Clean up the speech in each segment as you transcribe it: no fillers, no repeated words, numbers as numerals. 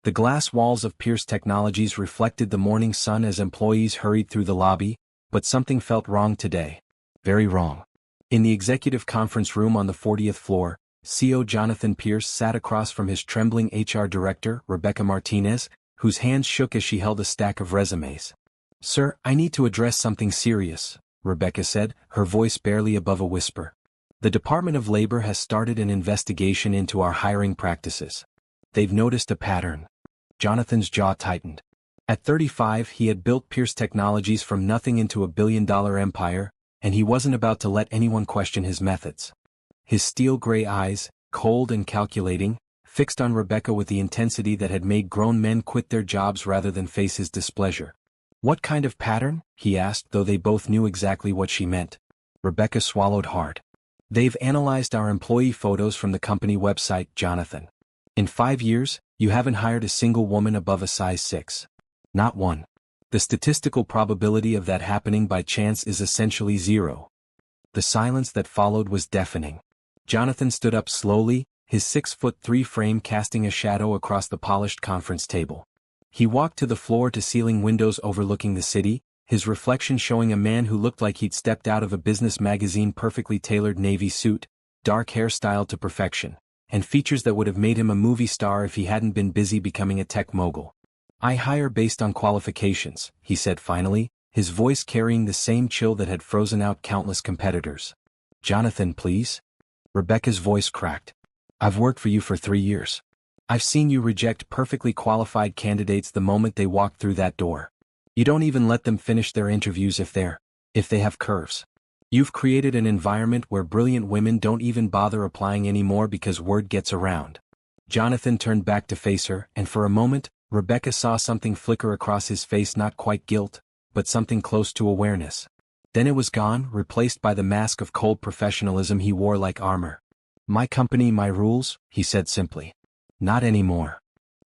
The glass walls of Pierce Technologies reflected the morning sun as employees hurried through the lobby, but something felt wrong today. Very wrong. In the executive conference room on the 40th floor, CEO Jonathan Pierce sat across from his trembling HR director, Rebecca Martinez, whose hands shook as she held a stack of resumes. "Sir, I need to address something serious," Rebecca said, her voice barely above a whisper. "The Department of Labor has started an investigation into our hiring practices. They've noticed a pattern." Jonathan's jaw tightened. At 35, he had built Pierce Technologies from nothing into a billion-dollar empire, and he wasn't about to let anyone question his methods. His steel-gray eyes, cold and calculating, fixed on Rebecca with the intensity that had made grown men quit their jobs rather than face his displeasure. "What kind of pattern?" he asked, though they both knew exactly what she meant. Rebecca swallowed hard. "They've analyzed our employee photos from the company website, Jonathan. In 5 years, you haven't hired a single woman above a size 6. Not one. The statistical probability of that happening by chance is essentially zero." The silence that followed was deafening. Jonathan stood up slowly, his 6'3" frame casting a shadow across the polished conference table. He walked to the floor-to-ceiling windows overlooking the city, his reflection showing a man who looked like he'd stepped out of a business magazine, perfectly tailored navy suit, dark hair styled to perfection, and features that would have made him a movie star if he hadn't been busy becoming a tech mogul. "I hire based on qualifications," he said finally, his voice carrying the same chill that had frozen out countless competitors. "Jonathan, please?" Rebecca's voice cracked. "I've worked for you for 3 years. I've seen you reject perfectly qualified candidates the moment they walk through that door. You don't even let them finish their interviews if they have curves. You've created an environment where brilliant women don't even bother applying anymore because word gets around." Jonathan turned back to face her, and for a moment, Rebecca saw something flicker across his face, not quite guilt, but something close to awareness. Then it was gone, replaced by the mask of cold professionalism he wore like armor. "My company, my rules," he said simply. "Not anymore."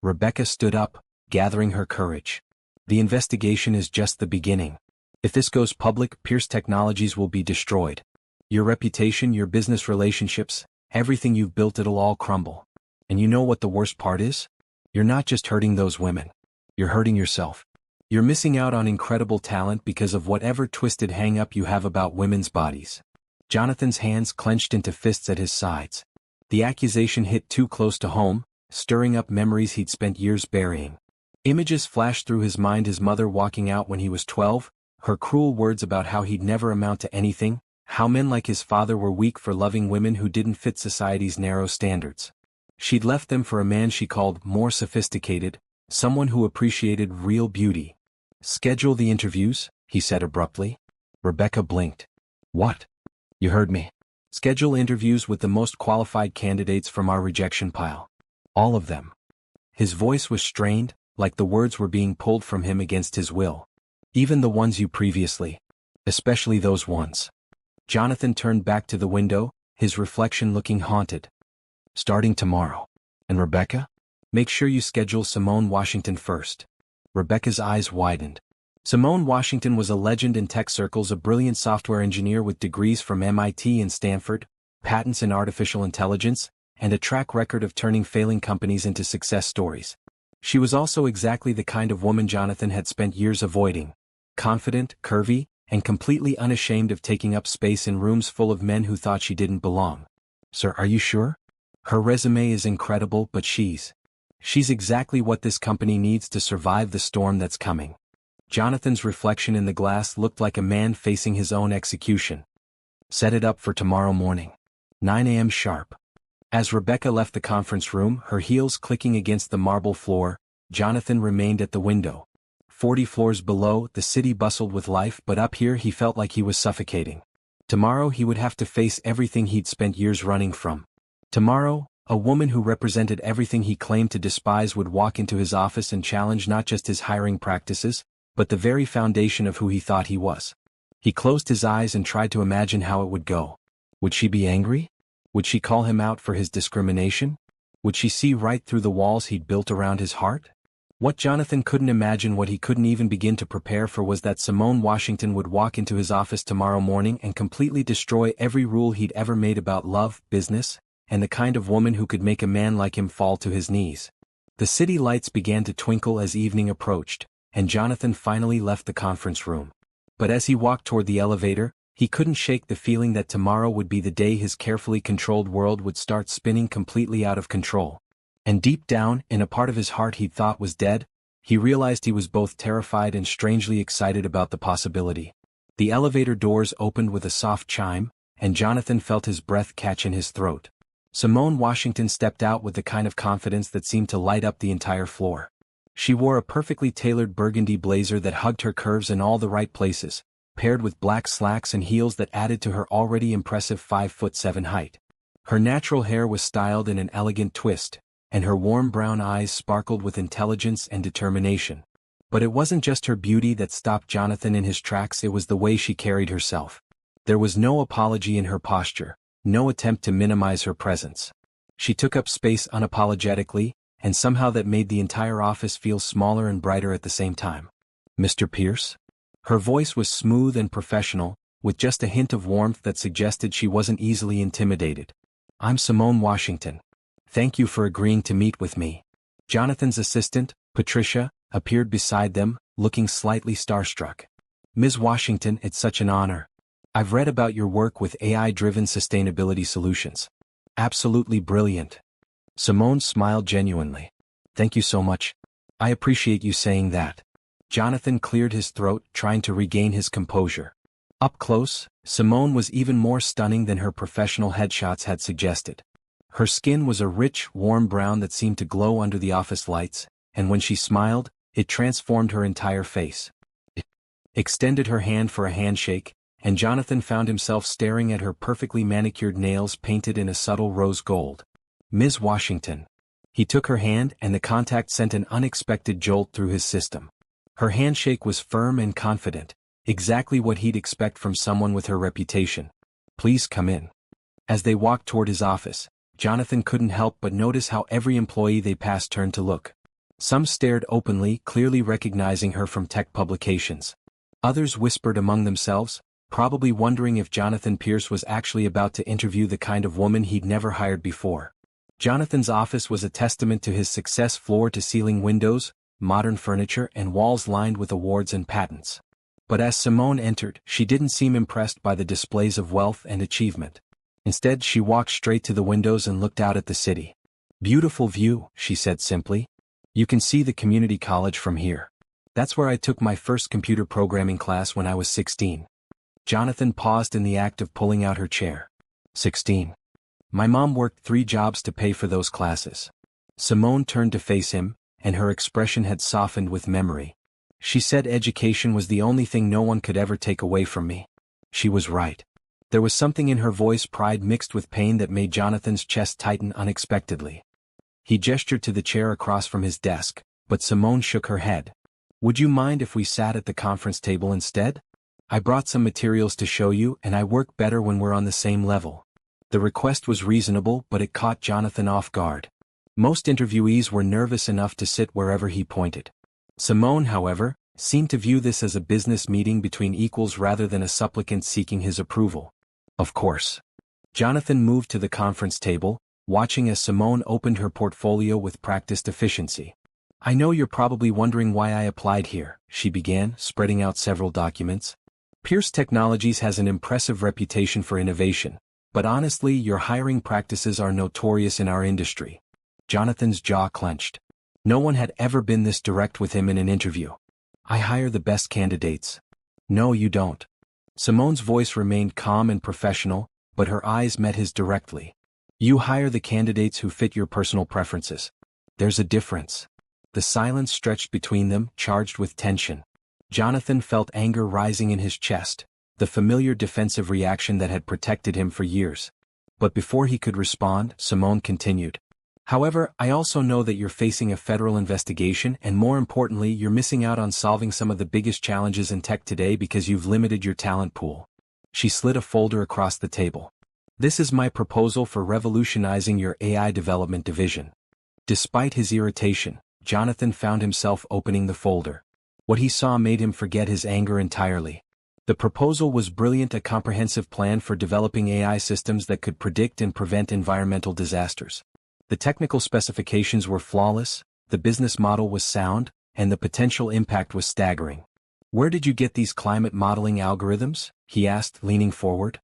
Rebecca stood up, gathering her courage. "The investigation is just the beginning. If this goes public, Pierce Technologies will be destroyed. Your reputation, your business relationships, everything you've built, it'll all crumble. And you know what the worst part is? You're not just hurting those women. You're hurting yourself. You're missing out on incredible talent because of whatever twisted hang-up you have about women's bodies." Jonathan's hands clenched into fists at his sides. The accusation hit too close to home, stirring up memories he'd spent years burying. Images flashed through his mind: his mother walking out when he was 12, her cruel words about how he'd never amount to anything, how men like his father were weak for loving women who didn't fit society's narrow standards. She'd left them for a man she called more sophisticated, someone who appreciated real beauty. "Schedule the interviews," he said abruptly. Rebecca blinked. "What?" "You heard me. Schedule interviews with the most qualified candidates from our rejection pile. All of them." His voice was strained, like the words were being pulled from him against his will. "Even the ones you previously. Especially those ones." Jonathan turned back to the window, his reflection looking haunted. "Starting tomorrow. And Rebecca? Make sure you schedule Simone Washington first." Rebecca's eyes widened. Simone Washington was a legend in tech circles, a brilliant software engineer with degrees from MIT and Stanford, patents in artificial intelligence, and a track record of turning failing companies into success stories. She was also exactly the kind of woman Jonathan had spent years avoiding. Confident, curvy, and completely unashamed of taking up space in rooms full of men who thought she didn't belong. "Sir, are you sure? Her resume is incredible, but she's exactly what this company needs to survive the storm that's coming." Jonathan's reflection in the glass looked like a man facing his own execution. "Set it up for tomorrow morning. 9 a.m. sharp." As Rebecca left the conference room, her heels clicking against the marble floor, Jonathan remained at the window. 40 floors below, the city bustled with life, but up here he felt like he was suffocating. Tomorrow he would have to face everything he'd spent years running from. Tomorrow, a woman who represented everything he claimed to despise would walk into his office and challenge not just his hiring practices, but the very foundation of who he thought he was. He closed his eyes and tried to imagine how it would go. Would she be angry? Would she call him out for his discrimination? Would she see right through the walls he'd built around his heart? What Jonathan couldn't imagine, what he couldn't even begin to prepare for, was that Simone Washington would walk into his office tomorrow morning and completely destroy every rule he'd ever made about love, business, and the kind of woman who could make a man like him fall to his knees. The city lights began to twinkle as evening approached, and Jonathan finally left the conference room. But as he walked toward the elevator, he couldn't shake the feeling that tomorrow would be the day his carefully controlled world would start spinning completely out of control. And deep down, in a part of his heart he thought was dead, he realized he was both terrified and strangely excited about the possibility. The elevator doors opened with a soft chime, and Jonathan felt his breath catch in his throat. Simone Washington stepped out with the kind of confidence that seemed to light up the entire floor. She wore a perfectly tailored burgundy blazer that hugged her curves in all the right places, paired with black slacks and heels that added to her already impressive 5'7" height. Her natural hair was styled in an elegant twist, and her warm brown eyes sparkled with intelligence and determination. But it wasn't just her beauty that stopped Jonathan in his tracks, it was the way she carried herself. There was no apology in her posture, no attempt to minimize her presence. She took up space unapologetically, and somehow that made the entire office feel smaller and brighter at the same time. "Mr. Pierce?" Her voice was smooth and professional, with just a hint of warmth that suggested she wasn't easily intimidated. "I'm Simone Washington. Thank you for agreeing to meet with me." Jonathan's assistant, Patricia, appeared beside them, looking slightly starstruck. "Ms. Washington, it's such an honor. I've read about your work with AI-driven sustainability solutions. Absolutely brilliant." Simone smiled genuinely. "Thank you so much. I appreciate you saying that." Jonathan cleared his throat, trying to regain his composure. Up close, Simone was even more stunning than her professional headshots had suggested. Her skin was a rich, warm brown that seemed to glow under the office lights, and when she smiled, it transformed her entire face. It extended her hand for a handshake, and Jonathan found himself staring at her perfectly manicured nails painted in a subtle rose gold. "Ms. Washington." He took her hand, and the contact sent an unexpected jolt through his system. Her handshake was firm and confident, exactly what he'd expect from someone with her reputation. "Please come in." As they walked toward his office, Jonathan couldn't help but notice how every employee they passed turned to look. Some stared openly, clearly recognizing her from tech publications. Others whispered among themselves, probably wondering if Jonathan Pierce was actually about to interview the kind of woman he'd never hired before. Jonathan's office was a testament to his success: floor-to-ceiling windows, modern furniture, and walls lined with awards and patents. But as Simone entered, she didn't seem impressed by the displays of wealth and achievement. Instead, she walked straight to the windows and looked out at the city. "Beautiful view," she said simply. "You can see the community college from here. That's where I took my first computer programming class when I was 16. Jonathan paused in the act of pulling out her chair. 16. My mom worked 3 jobs to pay for those classes." Simone turned to face him, and her expression had softened with memory. "She said education was the only thing no one could ever take away from me. She was right." There was something in her voice, pride mixed with pain, that made Jonathan's chest tighten unexpectedly. He gestured to the chair across from his desk, but Simone shook her head. "Would you mind if we sat at the conference table instead? I brought some materials to show you, and I work better when we're on the same level." The request was reasonable, but it caught Jonathan off guard. Most interviewees were nervous enough to sit wherever he pointed. Simone, however, seemed to view this as a business meeting between equals rather than a supplicant seeking his approval. "Of course." Jonathan moved to the conference table, watching as Simone opened her portfolio with practiced efficiency. "I know you're probably wondering why I applied here," she began, spreading out several documents. "Pierce Technologies has an impressive reputation for innovation, but honestly, your hiring practices are notorious in our industry." Jonathan's jaw clenched. No one had ever been this direct with him in an interview. "I hire the best candidates." "No, you don't." Simone's voice remained calm and professional, but her eyes met his directly. "You hire the candidates who fit your personal preferences. There's a difference." The silence stretched between them, charged with tension. Jonathan felt anger rising in his chest, the familiar defensive reaction that had protected him for years. But before he could respond, Simone continued. "However, I also know that you're facing a federal investigation, and more importantly, you're missing out on solving some of the biggest challenges in tech today because you've limited your talent pool." She slid a folder across the table. "This is my proposal for revolutionizing your AI development division." Despite his irritation, Jonathan found himself opening the folder. What he saw made him forget his anger entirely. The proposal was brilliant: a comprehensive plan for developing AI systems that could predict and prevent environmental disasters. The technical specifications were flawless, The business model was sound, and the potential impact was staggering. "Where did you get these climate modeling algorithms?" he asked, leaning forward.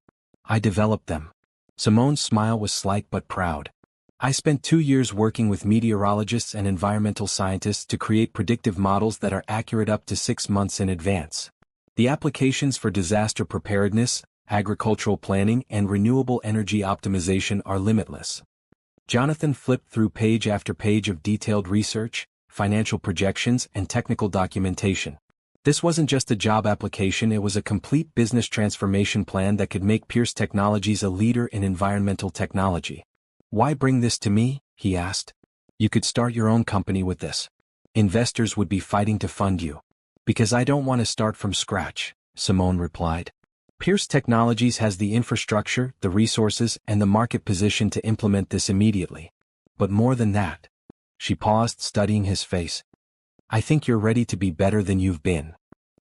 "I developed them." Simone's smile was slight but proud. "I spent 2 years working with meteorologists and environmental scientists to create predictive models that are accurate up to 6 months in advance. The applications for disaster preparedness, agricultural planning, and renewable energy optimization are limitless." Jonathan flipped through page after page of detailed research, financial projections, and technical documentation. This wasn't just a job application, it was a complete business transformation plan that could make Pierce Technologies a leader in environmental technology. "Why bring this to me?" he asked. "You could start your own company with this. Investors would be fighting to fund you." "Because I don't want to start from scratch," Simone replied. "Pierce Technologies has the infrastructure, the resources, and the market position to implement this immediately. But more than that." She paused, studying his face. "I think you're ready to be better than you've been."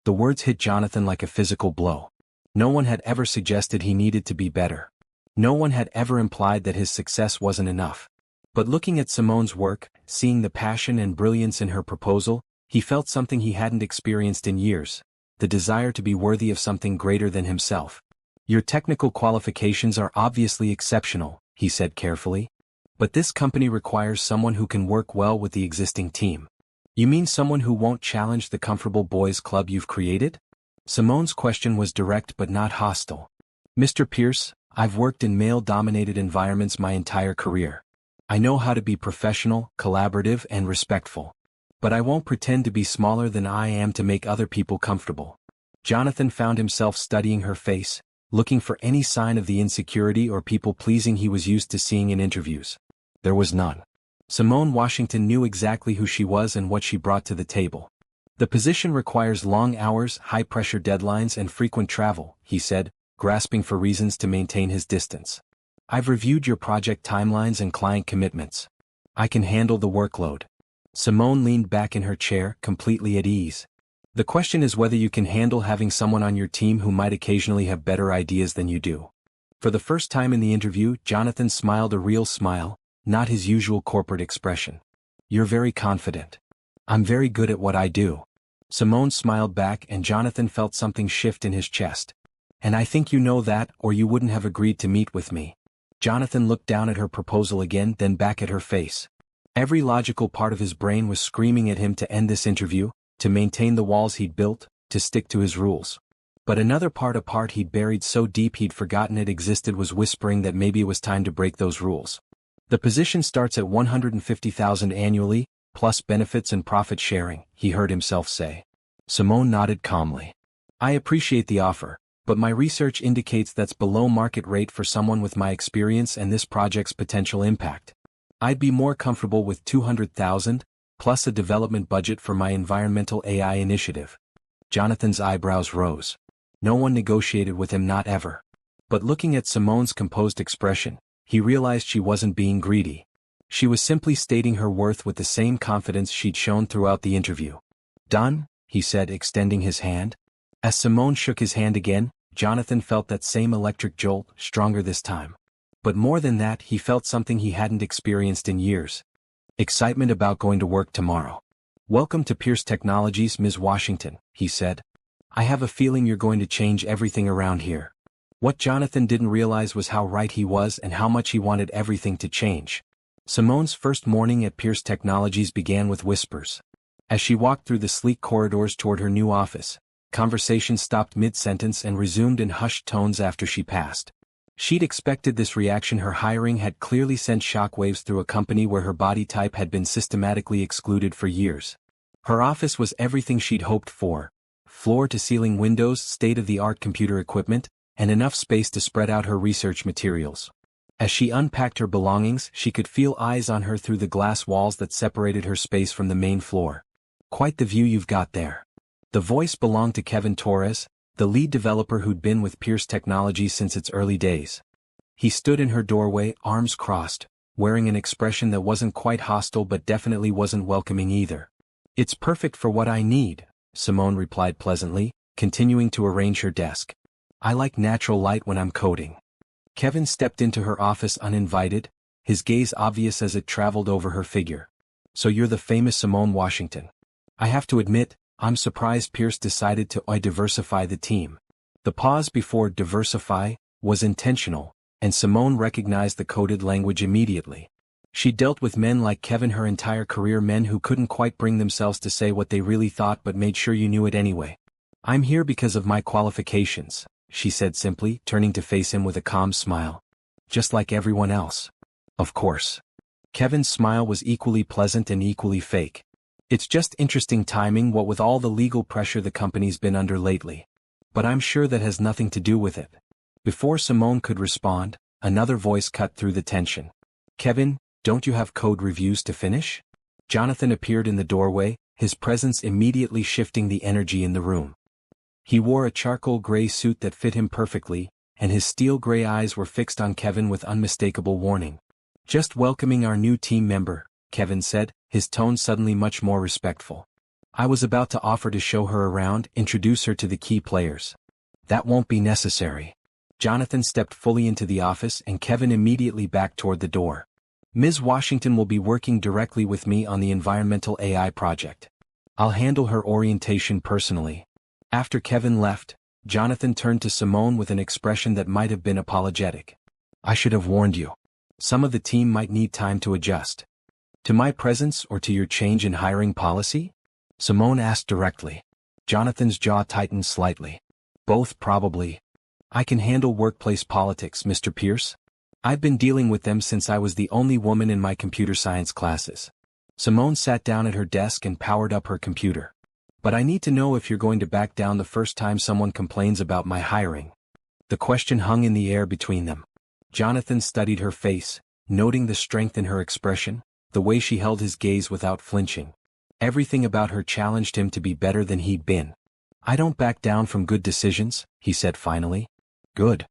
The words hit Jonathan like a physical blow. No one had ever suggested he needed to be better. No one had ever implied that his success wasn't enough. But looking at Simone's work, seeing the passion and brilliance in her proposal, he felt something he hadn't experienced in years: the desire to be worthy of something greater than himself. "Your technical qualifications are obviously exceptional," he said carefully. "But this company requires someone who can work well with the existing team." "You mean someone who won't challenge the comfortable boys' club you've created?" Simone's question was direct but not hostile. "Mr. Pierce, I've worked in male-dominated environments my entire career. I know how to be professional, collaborative, and respectful. But I won't pretend to be smaller than I am to make other people comfortable." Jonathan found himself studying her face, looking for any sign of the insecurity or people-pleasing he was used to seeing in interviews. There was none. Simone Washington knew exactly who she was and what she brought to the table. "The position requires long hours, high-pressure deadlines, and frequent travel," he said, grasping for reasons to maintain his distance. "I've reviewed your project timelines and client commitments. I can handle the workload." Simone leaned back in her chair, completely at ease. "The question is whether you can handle having someone on your team who might occasionally have better ideas than you do." For the first time in the interview, Jonathan smiled a real smile, not his usual corporate expression. "You're very confident." "I'm very good at what I do." Simone smiled back and Jonathan felt something shift in his chest. "And I think you know that, or you wouldn't have agreed to meet with me." Jonathan looked down at her proposal again, then back at her face. Every logical part of his brain was screaming at him to end this interview, to maintain the walls he'd built, to stick to his rules. But another part, a part he'd buried so deep he'd forgotten it existed, was whispering that maybe it was time to break those rules. "The position starts at $150,000 annually, plus benefits and profit sharing," he heard himself say. Simone nodded calmly. "I appreciate the offer, but my research indicates that's below market rate for someone with my experience and this project's potential impact. I'd be more comfortable with $200,000, plus a development budget for my environmental AI initiative." Jonathan's eyebrows rose. No one negotiated with him, not ever. But looking at Simone's composed expression, he realized she wasn't being greedy. She was simply stating her worth with the same confidence she'd shown throughout the interview. "Done?" he said, extending his hand. As Simone shook his hand again, Jonathan felt that same electric jolt, stronger this time. But more than that, he felt something he hadn't experienced in years. Excitement about going to work tomorrow. "Welcome to Pierce Technologies, Ms. Washington," he said. "I have a feeling you're going to change everything around here." What Jonathan didn't realize was how right he was and how much he wanted everything to change. Simone's first morning at Pierce Technologies began with whispers. As she walked through the sleek corridors toward her new office, conversation stopped mid-sentence and resumed in hushed tones after she passed. She'd expected this reaction. Her hiring had clearly sent shockwaves through a company where her body type had been systematically excluded for years. Her office was everything she'd hoped for: floor-to-ceiling windows, state-of-the-art computer equipment, and enough space to spread out her research materials. As she unpacked her belongings, she could feel eyes on her through the glass walls that separated her space from the main floor. "Quite the view you've got there." The voice belonged to Kevin Torres, the lead developer who'd been with Pierce Technologies since its early days. He stood in her doorway, arms crossed, wearing an expression that wasn't quite hostile but definitely wasn't welcoming either. "It's perfect for what I need," Simone replied pleasantly, continuing to arrange her desk. "I like natural light when I'm coding." Kevin stepped into her office uninvited, his gaze obvious as it traveled over her figure. So you're the famous Simone Washington. I have to admit, I'm surprised Pierce decided to diversify the team. The pause before diversify was intentional, and Simone recognized the coded language immediately. She dealt with men like Kevin her entire career, men who couldn't quite bring themselves to say what they really thought but made sure you knew it anyway. I'm here because of my qualifications, she said simply, turning to face him with a calm smile. Just like everyone else. Of course. Kevin's smile was equally pleasant and equally fake. It's just interesting timing, what with all the legal pressure the company's been under lately. But I'm sure that has nothing to do with it. Before Simone could respond, another voice cut through the tension. Kevin, don't you have code reviews to finish? Jonathan appeared in the doorway, his presence immediately shifting the energy in the room. He wore a charcoal gray suit that fit him perfectly, and his steel gray eyes were fixed on Kevin with unmistakable warning. Just welcoming our new team member, Kevin said, his tone suddenly much more respectful. I was about to offer to show her around, introduce her to the key players. That won't be necessary. Jonathan stepped fully into the office and Kevin immediately backed toward the door. Ms. Washington will be working directly with me on the environmental AI project. I'll handle her orientation personally. After Kevin left, Jonathan turned to Simone with an expression that might have been apologetic. I should have warned you. Some of the team might need time to adjust. To my presence or to your change in hiring policy? Simone asked directly. Jonathan's jaw tightened slightly. Both probably. I can handle workplace politics, Mr. Pierce. I've been dealing with them since I was the only woman in my computer science classes. Simone sat down at her desk and powered up her computer. But I need to know if you're going to back down the first time someone complains about my hiring. The question hung in the air between them. Jonathan studied her face, noting the strength in her expression, the way she held his gaze without flinching. Everything about her challenged him to be better than he'd been. I don't back down from good decisions, he said finally. Good.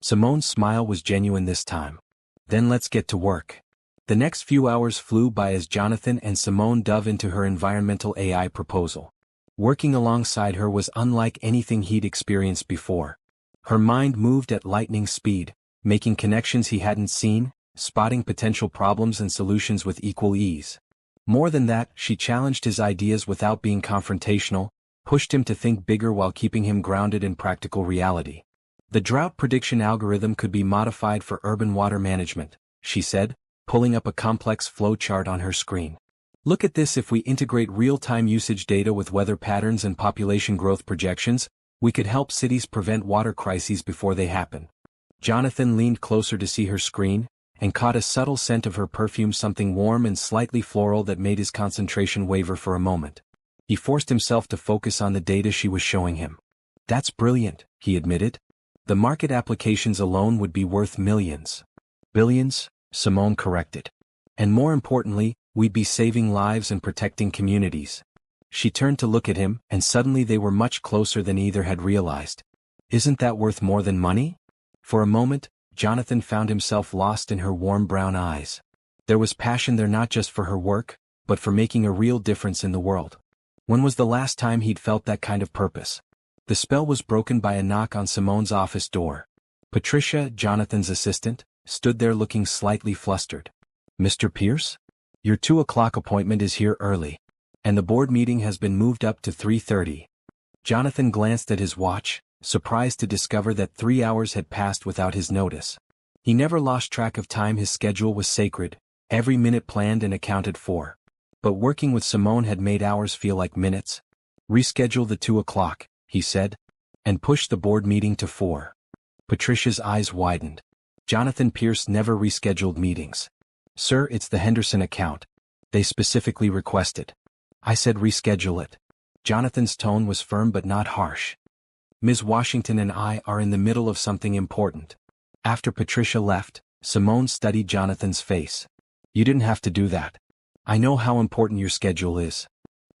Simone's smile was genuine this time. Then let's get to work. The next few hours flew by as Jonathan and Simone dove into her environmental AI proposal. Working alongside her was unlike anything he'd experienced before. Her mind moved at lightning speed, making connections he hadn't seen, spotting potential problems and solutions with equal ease. More than that, she challenged his ideas without being confrontational, pushed him to think bigger while keeping him grounded in practical reality. The drought prediction algorithm could be modified for urban water management, she said, pulling up a complex flowchart on her screen. Look at this: if we integrate real-time usage data with weather patterns and population growth projections, we could help cities prevent water crises before they happen. Jonathan leaned closer to see her screen, and caught a subtle scent of her perfume, something warm and slightly floral that made his concentration waver for a moment. He forced himself to focus on the data she was showing him. That's brilliant, he admitted. The market applications alone would be worth millions. Billions, Simone corrected. And more importantly, we'd be saving lives and protecting communities. She turned to look at him, and suddenly they were much closer than either had realized. Isn't that worth more than money? For a moment, Jonathan found himself lost in her warm brown eyes. There was passion there, not just for her work, but for making a real difference in the world. When was the last time he'd felt that kind of purpose? The spell was broken by a knock on Simone's office door. Patricia, Jonathan's assistant, stood there looking slightly flustered. Mr. Pierce? Your 2 o'clock appointment is here early. And the board meeting has been moved up to 3:30. Jonathan glanced at his watch, surprised to discover that 3 hours had passed without his notice. He never lost track of time. His schedule was sacred, every minute planned and accounted for. But working with Simone had made hours feel like minutes. Reschedule the 2 o'clock, he said, and pushed the board meeting to 4. Patricia's eyes widened. Jonathan Pierce never rescheduled meetings. Sir, it's the Henderson account. They specifically requested. I said reschedule it. Jonathan's tone was firm but not harsh. Ms. Washington and I are in the middle of something important. After Patricia left, Simone studied Jonathan's face. You didn't have to do that. I know how important your schedule is.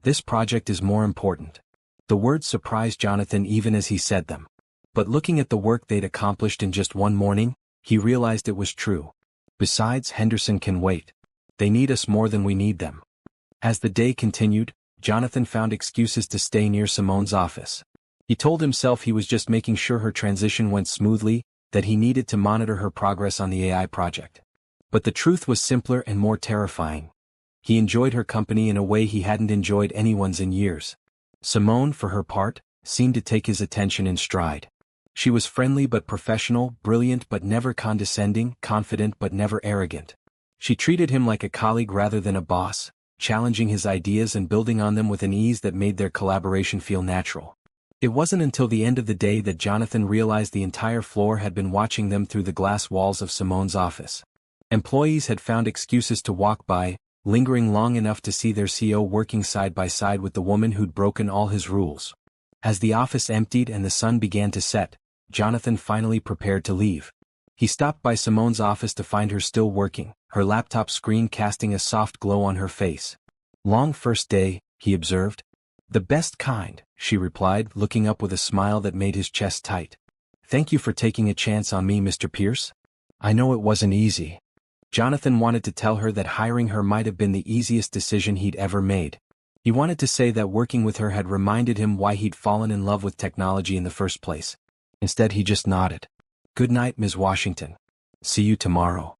This project is more important. The words surprised Jonathan even as he said them. But looking at the work they'd accomplished in just one morning, he realized it was true. Besides, Henderson can wait. They need us more than we need them. As the day continued, Jonathan found excuses to stay near Simone's office. He told himself he was just making sure her transition went smoothly, that he needed to monitor her progress on the AI project. But the truth was simpler and more terrifying. He enjoyed her company in a way he hadn't enjoyed anyone's in years. Simone, for her part, seemed to take his attention in stride. She was friendly but professional, brilliant but never condescending, confident but never arrogant. She treated him like a colleague rather than a boss, challenging his ideas and building on them with an ease that made their collaboration feel natural. It wasn't until the end of the day that Jonathan realized the entire floor had been watching them through the glass walls of Simone's office. Employees had found excuses to walk by, lingering long enough to see their CEO working side by side with the woman who'd broken all his rules. As the office emptied and the sun began to set, Jonathan finally prepared to leave. He stopped by Simone's office to find her still working, her laptop screen casting a soft glow on her face. "Long first day," he observed. "The best kind," she replied, looking up with a smile that made his chest tight. "Thank you for taking a chance on me, Mr. Pierce. I know it wasn't easy." Jonathan wanted to tell her that hiring her might have been the easiest decision he'd ever made. He wanted to say that working with her had reminded him why he'd fallen in love with technology in the first place. Instead, he just nodded. "Good night, Ms. Washington. See you tomorrow."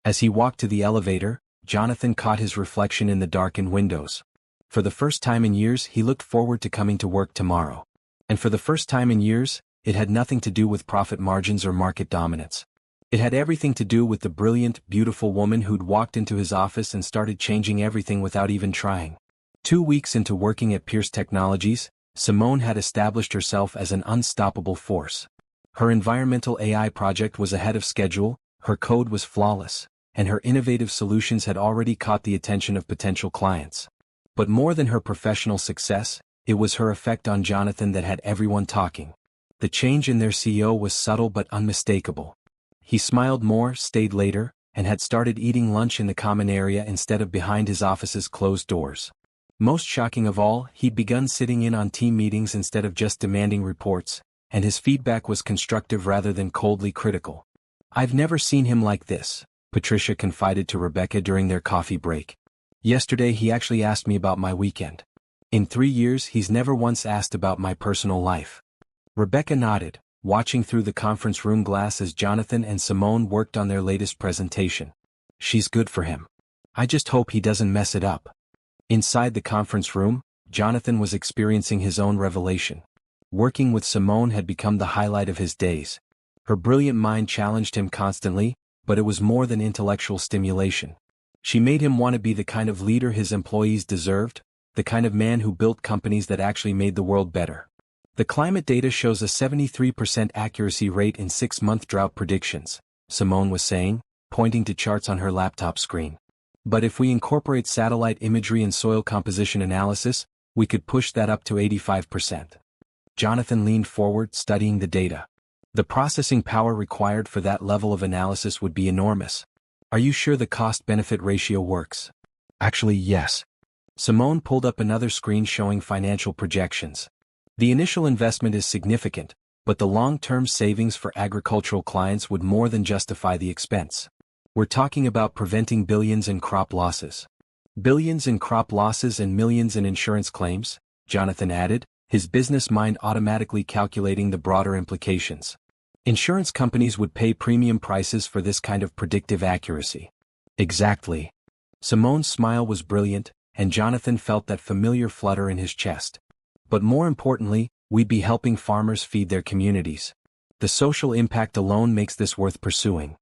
As he walked to the elevator, Jonathan caught his reflection in the darkened windows. For the first time in years, he looked forward to coming to work tomorrow. And for the first time in years, it had nothing to do with profit margins or market dominance. It had everything to do with the brilliant, beautiful woman who'd walked into his office and started changing everything without even trying. 2 weeks into working at Pierce Technologies, Simone had established herself as an unstoppable force. Her environmental AI project was ahead of schedule, her code was flawless, and her innovative solutions had already caught the attention of potential clients. But more than her professional success, it was her effect on Jonathan that had everyone talking. The change in their CEO was subtle but unmistakable. He smiled more, stayed later, and had started eating lunch in the common area instead of behind his office's closed doors. Most shocking of all, he'd begun sitting in on team meetings instead of just demanding reports, and his feedback was constructive rather than coldly critical. "I've never seen him like this," Patricia confided to Rebecca during their coffee break. "Yesterday he actually asked me about my weekend. In 3 years he's never once asked about my personal life." Rebecca nodded, watching through the conference room glass as Jonathan and Simone worked on their latest presentation. "She's good for him. I just hope he doesn't mess it up." Inside the conference room, Jonathan was experiencing his own revelation. Working with Simone had become the highlight of his days. Her brilliant mind challenged him constantly, but it was more than intellectual stimulation. She made him want to be the kind of leader his employees deserved, the kind of man who built companies that actually made the world better. "The climate data shows a 73% accuracy rate in 6-month drought predictions," Simone was saying, pointing to charts on her laptop screen. "But if we incorporate satellite imagery and soil composition analysis, we could push that up to 85%. Jonathan leaned forward, studying the data. The processing power required for that level of analysis would be enormous. "Are you sure the cost-benefit ratio works?" "Actually, yes." Simone pulled up another screen showing financial projections. "The initial investment is significant, but the long-term savings for agricultural clients would more than justify the expense. We're talking about preventing billions in crop losses." "Billions in crop losses and millions in insurance claims," Jonathan added, his business mind automatically calculating the broader implications. "Insurance companies would pay premium prices for this kind of predictive accuracy." "Exactly." Simone's smile was brilliant, and Jonathan felt that familiar flutter in his chest. "But more importantly, we'd be helping farmers feed their communities. The social impact alone makes this worth pursuing."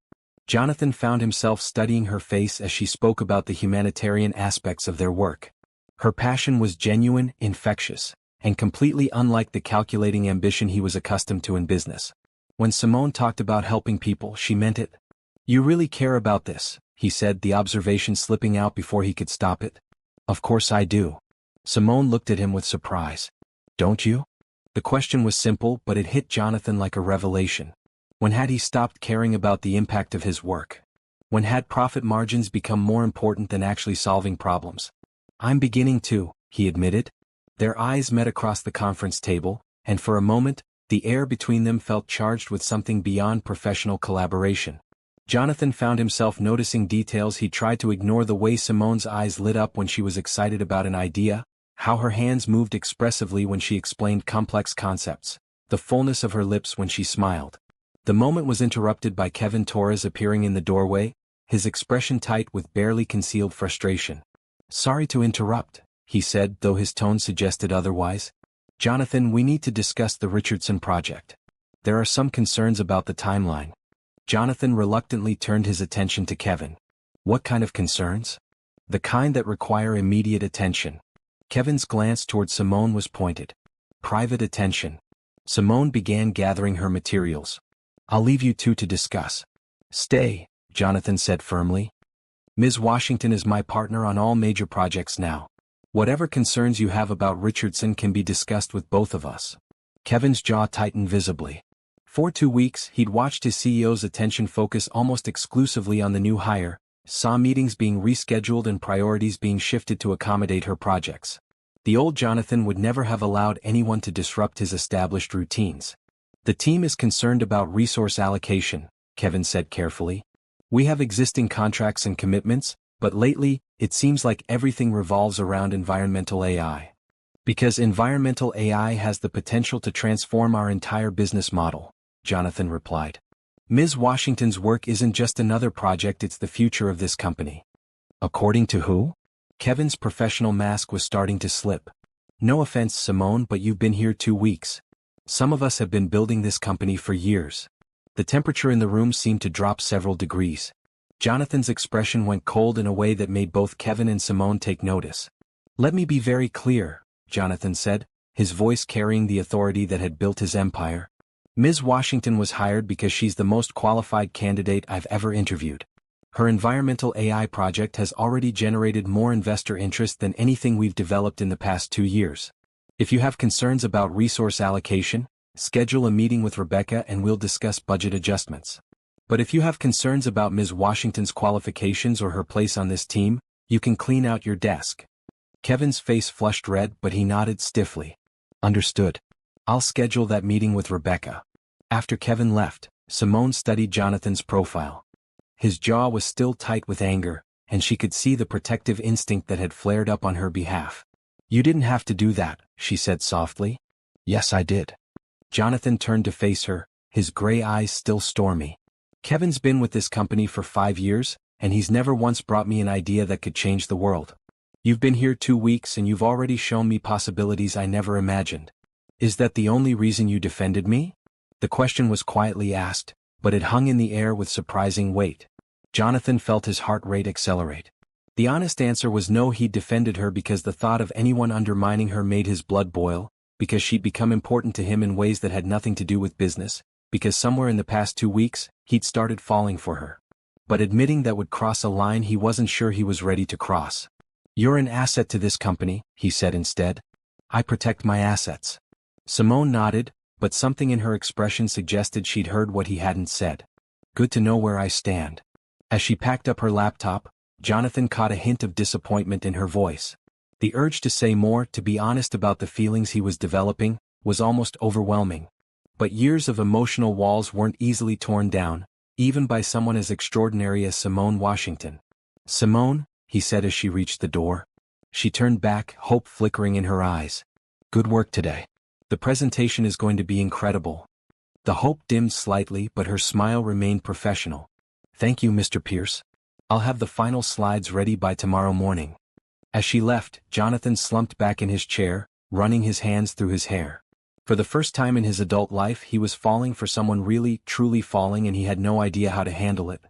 Jonathan found himself studying her face as she spoke about the humanitarian aspects of their work. Her passion was genuine, infectious, and completely unlike the calculating ambition he was accustomed to in business. When Simone talked about helping people, she meant it. "You really care about this," he said, the observation slipping out before he could stop it. "Of course I do." Simone looked at him with surprise. "Don't you?" The question was simple, but it hit Jonathan like a revelation. When had he stopped caring about the impact of his work? When had profit margins become more important than actually solving problems? "I'm beginning to," he admitted. Their eyes met across the conference table, and for a moment, the air between them felt charged with something beyond professional collaboration. Jonathan found himself noticing details he tried to ignore: the way Simone's eyes lit up when she was excited about an idea, how her hands moved expressively when she explained complex concepts, the fullness of her lips when she smiled. The moment was interrupted by Kevin Torres appearing in the doorway, his expression tight with barely concealed frustration. Sorry to interrupt, he said, though his tone suggested otherwise. Jonathan, we need to discuss the Richardson project. There are some concerns about the timeline. Jonathan reluctantly turned his attention to Kevin. What kind of concerns? The kind that require immediate attention. Kevin's glance toward Simone was pointed. Private attention. Simone began gathering her materials. I'll leave you two to discuss. Stay, Jonathan said firmly. Ms. Washington is my partner on all major projects now. Whatever concerns you have about Richardson can be discussed with both of us. Kevin's jaw tightened visibly. For 2 weeks, he'd watched his CEO's attention focus almost exclusively on the new hire, saw meetings being rescheduled and priorities being shifted to accommodate her projects. The old Jonathan would never have allowed anyone to disrupt his established routines. The team is concerned about resource allocation, Kevin said carefully. We have existing contracts and commitments, but lately, it seems like everything revolves around environmental AI. Because environmental AI has the potential to transform our entire business model, Jonathan replied. Ms. Washington's work isn't just another project, it's the future of this company. According to who? Kevin's professional mask was starting to slip. No offense, Simone, but you've been here 2 weeks. Some of us have been building this company for years. The temperature in the room seemed to drop several degrees. Jonathan's expression went cold in a way that made both Kevin and Simone take notice. Let me be very clear, Jonathan said, his voice carrying the authority that had built his empire. Ms. Washington was hired because she's the most qualified candidate I've ever interviewed. Her environmental AI project has already generated more investor interest than anything we've developed in the past 2 years. If you have concerns about resource allocation, schedule a meeting with Rebecca and we'll discuss budget adjustments. But if you have concerns about Ms. Washington's qualifications or her place on this team, you can clean out your desk. Kevin's face flushed red, but he nodded stiffly. Understood. I'll schedule that meeting with Rebecca. After Kevin left, Simone studied Jonathan's profile. His jaw was still tight with anger, and she could see the protective instinct that had flared up on her behalf. You didn't have to do that, she said softly. Yes, I did. Jonathan turned to face her, his gray eyes still stormy. Kevin's been with this company for 5 years, and he's never once brought me an idea that could change the world. You've been here 2 weeks and you've already shown me possibilities I never imagined. Is that the only reason you defended me? The question was quietly asked, but it hung in the air with surprising weight. Jonathan felt his heart rate accelerate. The honest answer was no, he'd defended her because the thought of anyone undermining her made his blood boil, because she'd become important to him in ways that had nothing to do with business, because somewhere in the past 2 weeks, he'd started falling for her. But admitting that would cross a line he wasn't sure he was ready to cross. You're an asset to this company, he said instead. I protect my assets. Simone nodded, but something in her expression suggested she'd heard what he hadn't said. Good to know where I stand. As she packed up her laptop, Jonathan caught a hint of disappointment in her voice. The urge to say more, to be honest about the feelings he was developing, was almost overwhelming. But years of emotional walls weren't easily torn down, even by someone as extraordinary as Simone Washington. Simone, he said as she reached the door. She turned back, hope flickering in her eyes. Good work today. The presentation is going to be incredible. The hope dimmed slightly, but her smile remained professional. Thank you, Mr. Pierce. I'll have the final slides ready by tomorrow morning. As she left, Jonathan slumped back in his chair, running his hands through his hair. For the first time in his adult life, he was falling for someone really, truly falling, and he had no idea how to handle it.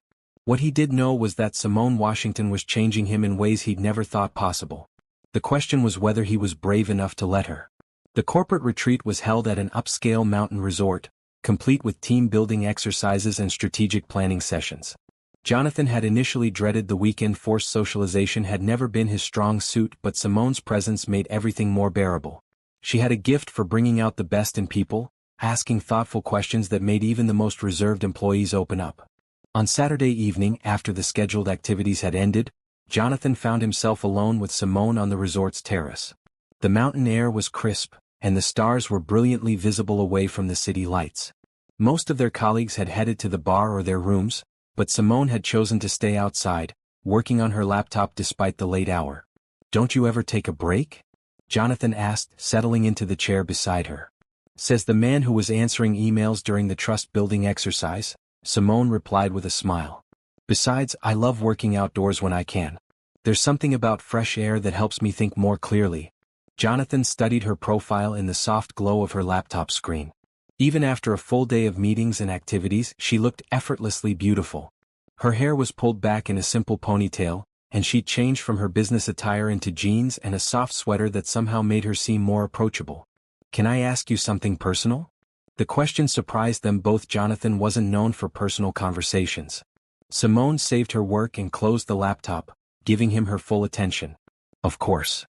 What he did know was that Simone Washington was changing him in ways he'd never thought possible. The question was whether he was brave enough to let her. The corporate retreat was held at an upscale mountain resort, complete with team-building exercises and strategic planning sessions. Jonathan had initially dreaded the weekend. Forced socialization had never been his strong suit, but Simone's presence made everything more bearable. She had a gift for bringing out the best in people, asking thoughtful questions that made even the most reserved employees open up. On Saturday evening, after the scheduled activities had ended, Jonathan found himself alone with Simone on the resort's terrace. The mountain air was crisp, and the stars were brilliantly visible away from the city lights. Most of their colleagues had headed to the bar or their rooms, but Simone had chosen to stay outside, working on her laptop despite the late hour. Don't you ever take a break? Jonathan asked, settling into the chair beside her. Says the man who was answering emails during the trust-building exercise, Simone replied with a smile. Besides, I love working outdoors when I can. There's something about fresh air that helps me think more clearly. Jonathan studied her profile in the soft glow of her laptop screen. Even after a full day of meetings and activities, she looked effortlessly beautiful. Her hair was pulled back in a simple ponytail, and she'd changed from her business attire into jeans and a soft sweater that somehow made her seem more approachable. "Can I ask you something personal?" The question surprised them both. Jonathan wasn't known for personal conversations. Simone saved her work and closed the laptop, giving him her full attention. "Of course.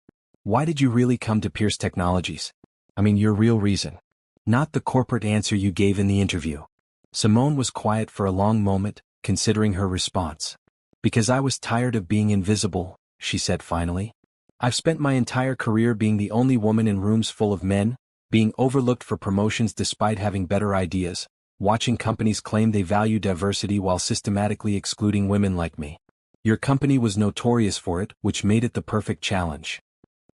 Why did you really come to Pierce Technologies? I mean, your real reason. Not the corporate answer you gave in the interview." Simone was quiet for a long moment, considering her response. "Because I was tired of being invisible," she said finally. "I've spent my entire career being the only woman in rooms full of men, being overlooked for promotions despite having better ideas, watching companies claim they value diversity while systematically excluding women like me. Your company was notorious for it, which made it the perfect challenge."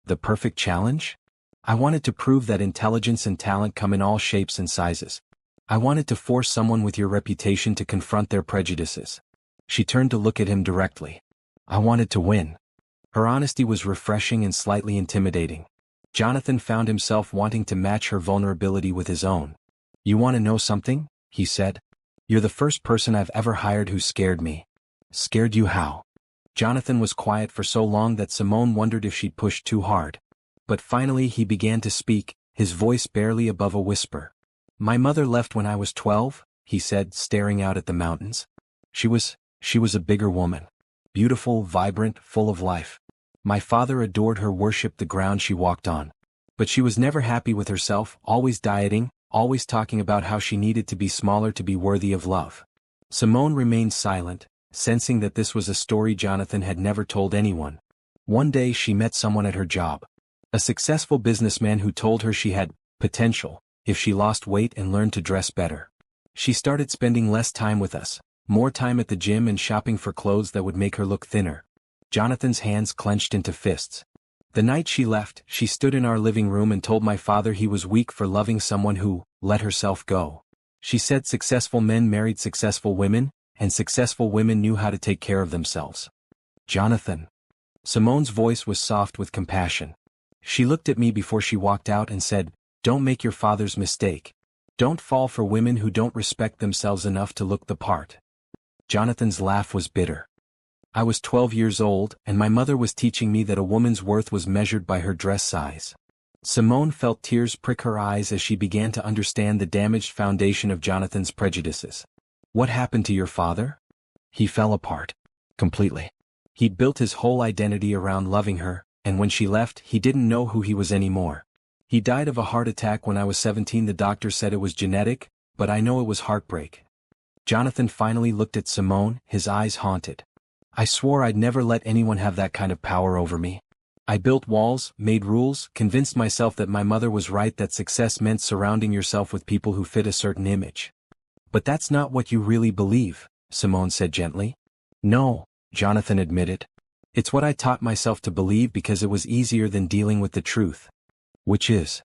The perfect challenge? "I wanted to prove that intelligence and talent come in all shapes and sizes. I wanted to force someone with your reputation to confront their prejudices." She turned to look at him directly. "I wanted to win." Her honesty was refreshing and slightly intimidating. Jonathan found himself wanting to match her vulnerability with his own. "You want to know something?" he said. "You're the first person I've ever hired who scared me." "Scared you how?" Jonathan was quiet for so long that Simone wondered if she'd pushed too hard. But finally he began to speak, his voice barely above a whisper. "My mother left when I was 12, he said, staring out at the mountains. She was a bigger woman. Beautiful, vibrant, full of life. My father adored her, worshipped the ground she walked on. But she was never happy with herself, always dieting, always talking about how she needed to be smaller to be worthy of love." Simone remained silent, sensing that this was a story Jonathan had never told anyone. One day she met someone at her job. A successful businessman who told her she had potential if she lost weight and learned to dress better. "She started spending less time with us, more time at the gym and shopping for clothes that would make her look thinner." Jonathan's hands clenched into fists. "The night she left, she stood in our living room and told my father he was weak for loving someone who let herself go. She said successful men married successful women, and successful women knew how to take care of themselves." "Jonathan." Simone's voice was soft with compassion. "She looked at me before she walked out and said, 'Don't make your father's mistake. Don't fall for women who don't respect themselves enough to look the part.'" Jonathan's laugh was bitter. "I was 12 years old, and my mother was teaching me that a woman's worth was measured by her dress size." Simone felt tears prick her eyes as she began to understand the damaged foundation of Jonathan's prejudices. "What happened to your father?" "He fell apart. Completely. He'd built his whole identity around loving her, and when she left, he didn't know who he was anymore. He died of a heart attack when I was 17. The doctor said it was genetic, but I know it was heartbreak." Jonathan finally looked at Simone, his eyes haunted. "I swore I'd never let anyone have that kind of power over me. I built walls, made rules, convinced myself that my mother was right, that success meant surrounding yourself with people who fit a certain image." "But that's not what you really believe," Simone said gently. "No," Jonathan admitted. "It's what I taught myself to believe because it was easier than dealing with the truth." "Which is?"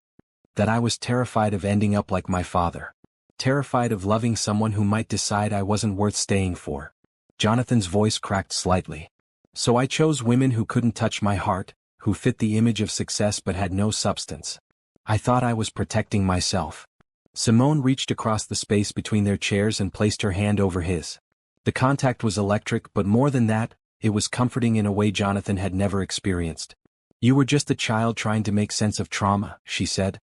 "That I was terrified of ending up like my father. Terrified of loving someone who might decide I wasn't worth staying for." Jonathan's voice cracked slightly. "So I chose women who couldn't touch my heart, who fit the image of success but had no substance. I thought I was protecting myself." Simone reached across the space between their chairs and placed her hand over his. The contact was electric, but more than that, it was comforting in a way Jonathan had never experienced. "You were just a child trying to make sense of trauma," she said.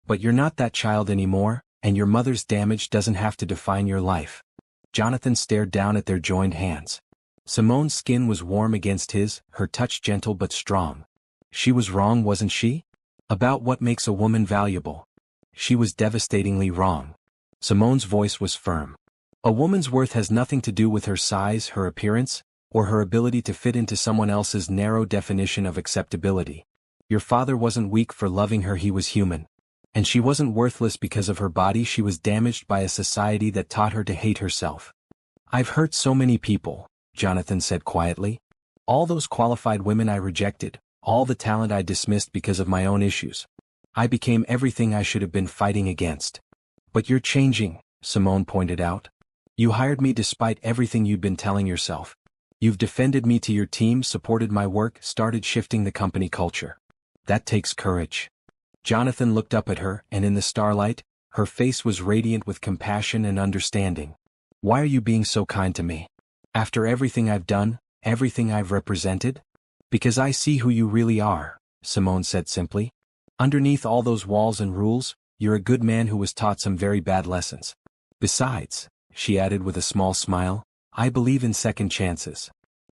"But you're not that child anymore, and your mother's damage doesn't have to define your life." Jonathan stared down at their joined hands. Simone's skin was warm against his, her touch gentle but strong. She was wrong, wasn't she? About what makes a woman valuable. She was devastatingly wrong. Simone's voice was firm. "A woman's worth has nothing to do with her size, her appearance, or her ability to fit into someone else's narrow definition of acceptability. Your father wasn't weak for loving her, he was human. And she wasn't worthless because of her body, she was damaged by a society that taught her to hate herself." "I've hurt so many people," Jonathan said quietly. "All those qualified women I rejected, all the talent I dismissed because of my own issues. I became everything I should have been fighting against." "But you're changing," Simone pointed out. "You hired me despite everything you'd been telling yourself. You've defended me to your team, supported my work, started shifting the company culture. That takes courage. Jonathan looked up at her, and in the starlight, her face was radiant with compassion and understanding. Why are you being so kind to me? After everything I've done, everything I've represented? Because I see who you really are, Simone said simply. Underneath all those walls and rules, you're a good man who was taught some very bad lessons. Besides, she added with a small smile, I believe in second chances.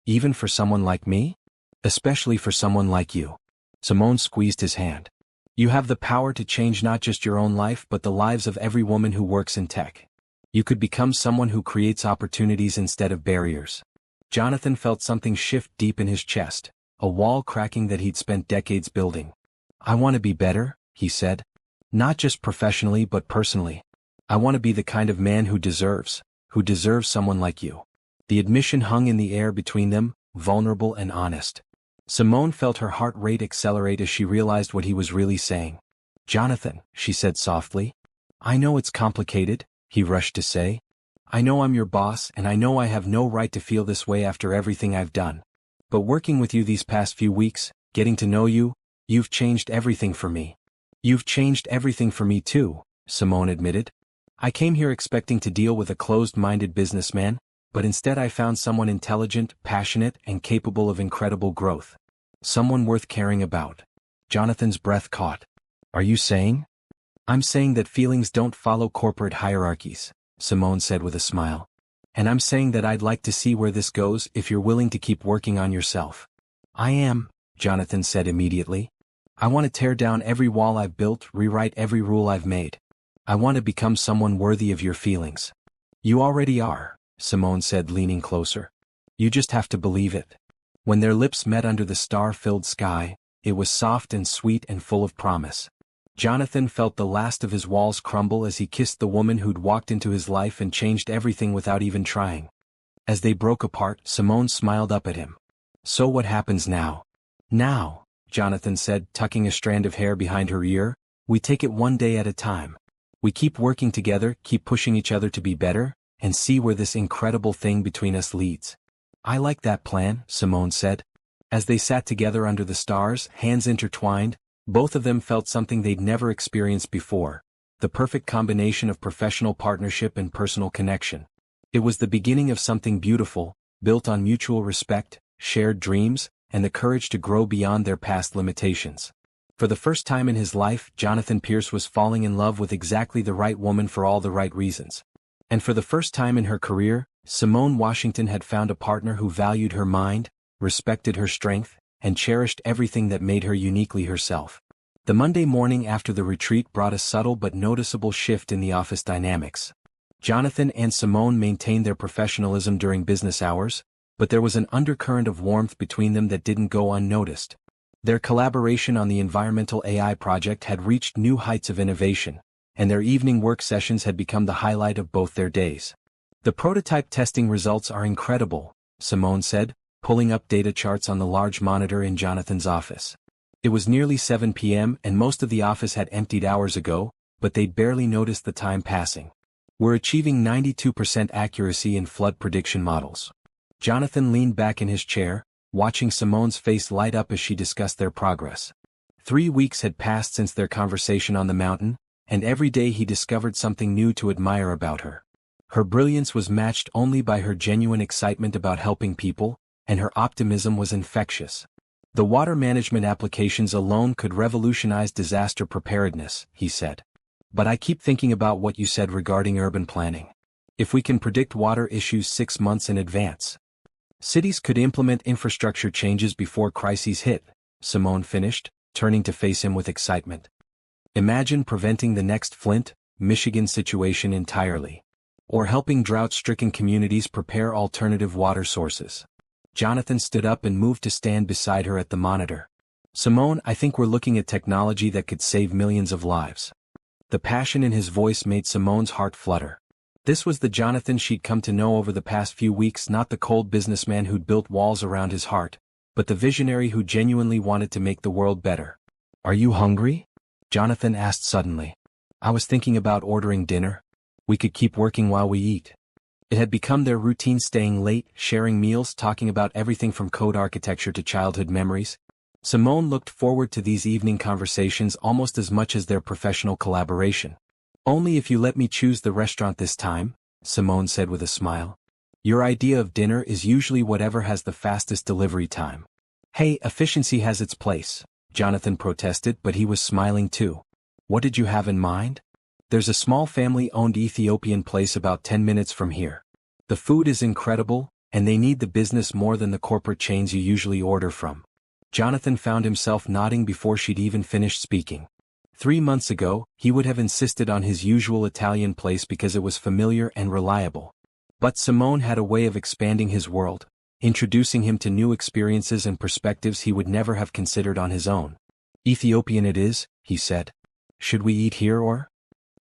Even for someone like me? Especially for someone like you. Simone squeezed his hand. You have the power to change not just your own life but the lives of every woman who works in tech. You could become someone who creates opportunities instead of barriers. Jonathan felt something shift deep in his chest, a wall cracking that he'd spent decades building. I want to be better, he said. Not just professionally but personally. I want to be the kind of man who deserves someone like you. The admission hung in the air between them, vulnerable and honest. Simone felt her heart rate accelerate as she realized what he was really saying. Jonathan, she said softly. I know it's complicated, he rushed to say. I know I'm your boss and I know I have no right to feel this way after everything I've done. But working with you these past few weeks, getting to know you, you've changed everything for me. You've changed everything for me too, Simone admitted. I came here expecting to deal with a closed-minded businessman, but instead I found someone intelligent, passionate, and capable of incredible growth. Someone worth caring about. Jonathan's breath caught. Are you saying? I'm saying that feelings don't follow corporate hierarchies, Simone said with a smile. And I'm saying that I'd like to see where this goes if you're willing to keep working on yourself. I am, Jonathan said immediately. I want to tear down every wall I've built, rewrite every rule I've made. I want to become someone worthy of your feelings. You already are, Simone said, leaning closer. You just have to believe it. When their lips met under the star-filled sky, it was soft and sweet and full of promise. Jonathan felt the last of his walls crumble as he kissed the woman who'd walked into his life and changed everything without even trying. As they broke apart, Simone smiled up at him. So what happens now? Now, Jonathan said, tucking a strand of hair behind her ear, we take it one day at a time. We keep working together, keep pushing each other to be better, and see where this incredible thing between us leads. I like that plan, Simone said. As they sat together under the stars, hands intertwined, both of them felt something they'd never experienced before, the perfect combination of professional partnership and personal connection. It was the beginning of something beautiful, built on mutual respect, shared dreams, and the courage to grow beyond their past limitations. For the first time in his life, Jonathan Pierce was falling in love with exactly the right woman for all the right reasons. And for the first time in her career, Simone Washington had found a partner who valued her mind, respected her strength, and cherished everything that made her uniquely herself. The Monday morning after the retreat brought a subtle but noticeable shift in the office dynamics. Jonathan and Simone maintained their professionalism during business hours, but there was an undercurrent of warmth between them that didn't go unnoticed. Their collaboration on the environmental AI project had reached new heights of innovation, and their evening work sessions had become the highlight of both their days. The prototype testing results are incredible, Simone said, pulling up data charts on the large monitor in Jonathan's office. It was nearly 7 p.m. and most of the office had emptied hours ago, but they'd barely noticed the time passing. We're achieving 92% accuracy in flood prediction models. Jonathan leaned back in his chair, watching Simone's face light up as she discussed their progress. 3 weeks had passed since their conversation on the mountain, and every day he discovered something new to admire about her. Her brilliance was matched only by her genuine excitement about helping people, and her optimism was infectious. The water management applications alone could revolutionize disaster preparedness, he said. But I keep thinking about what you said regarding urban planning. If we can predict water issues 6 months in advance, cities could implement infrastructure changes before crises hit, Simone finished, turning to face him with excitement. Imagine preventing the next Flint, Michigan situation entirely. Or helping drought-stricken communities prepare alternative water sources. Jonathan stood up and moved to stand beside her at the monitor. Simone, I think we're looking at technology that could save millions of lives. The passion in his voice made Simone's heart flutter. This was the Jonathan she'd come to know over the past few weeks, not the cold businessman who'd built walls around his heart, but the visionary who genuinely wanted to make the world better. Are you hungry? Jonathan asked suddenly. I was thinking about ordering dinner. We could keep working while we eat. It had become their routine, staying late, sharing meals, talking about everything from code architecture to childhood memories. Simone looked forward to these evening conversations almost as much as their professional collaboration. "Only if you let me choose the restaurant this time," Simone said with a smile. "Your idea of dinner is usually whatever has the fastest delivery time." "Hey, efficiency has its place," Jonathan protested, but he was smiling too. "What did you have in mind?" "There's a small family-owned Ethiopian place about 10 minutes from here. The food is incredible, and they need the business more than the corporate chains you usually order from." Jonathan found himself nodding before she'd even finished speaking. 3 months ago, he would have insisted on his usual Italian place because it was familiar and reliable. But Simone had a way of expanding his world, introducing him to new experiences and perspectives he would never have considered on his own. "Ethiopian it is," he said. "Should we eat here or?"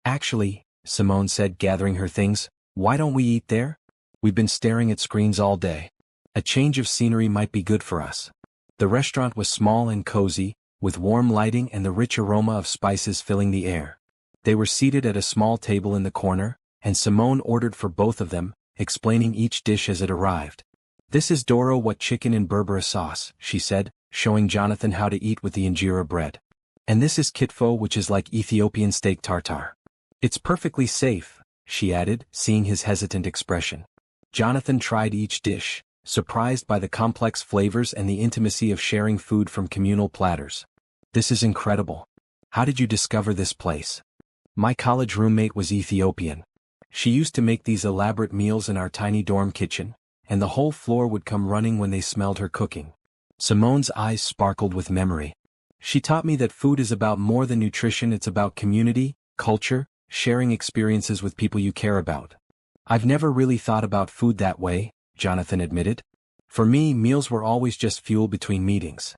"Actually," Simone said, gathering her things, "why don't we eat there? We've been staring at screens all day. A change of scenery might be good for us." The restaurant was small and cozy, with warm lighting and the rich aroma of spices filling the air. They were seated at a small table in the corner, and Simone ordered for both of them, explaining each dish as it arrived. "This is Doro what chicken in Berbera sauce," she said, showing Jonathan how to eat with the injera bread. "And this is kitfo, which is like Ethiopian steak tartare. It's perfectly safe," she added, seeing his hesitant expression. Jonathan tried each dish, surprised by the complex flavors and the intimacy of sharing food from communal platters. "This is incredible. How did you discover this place?" "My college roommate was Ethiopian. She used to make these elaborate meals in our tiny dorm kitchen, and the whole floor would come running when they smelled her cooking." Simone's eyes sparkled with memory. "She taught me that food is about more than nutrition, it's about community, culture, sharing experiences with people you care about." "I've never really thought about food that way," Jonathan admitted. "For me, meals were always just fuel between meetings."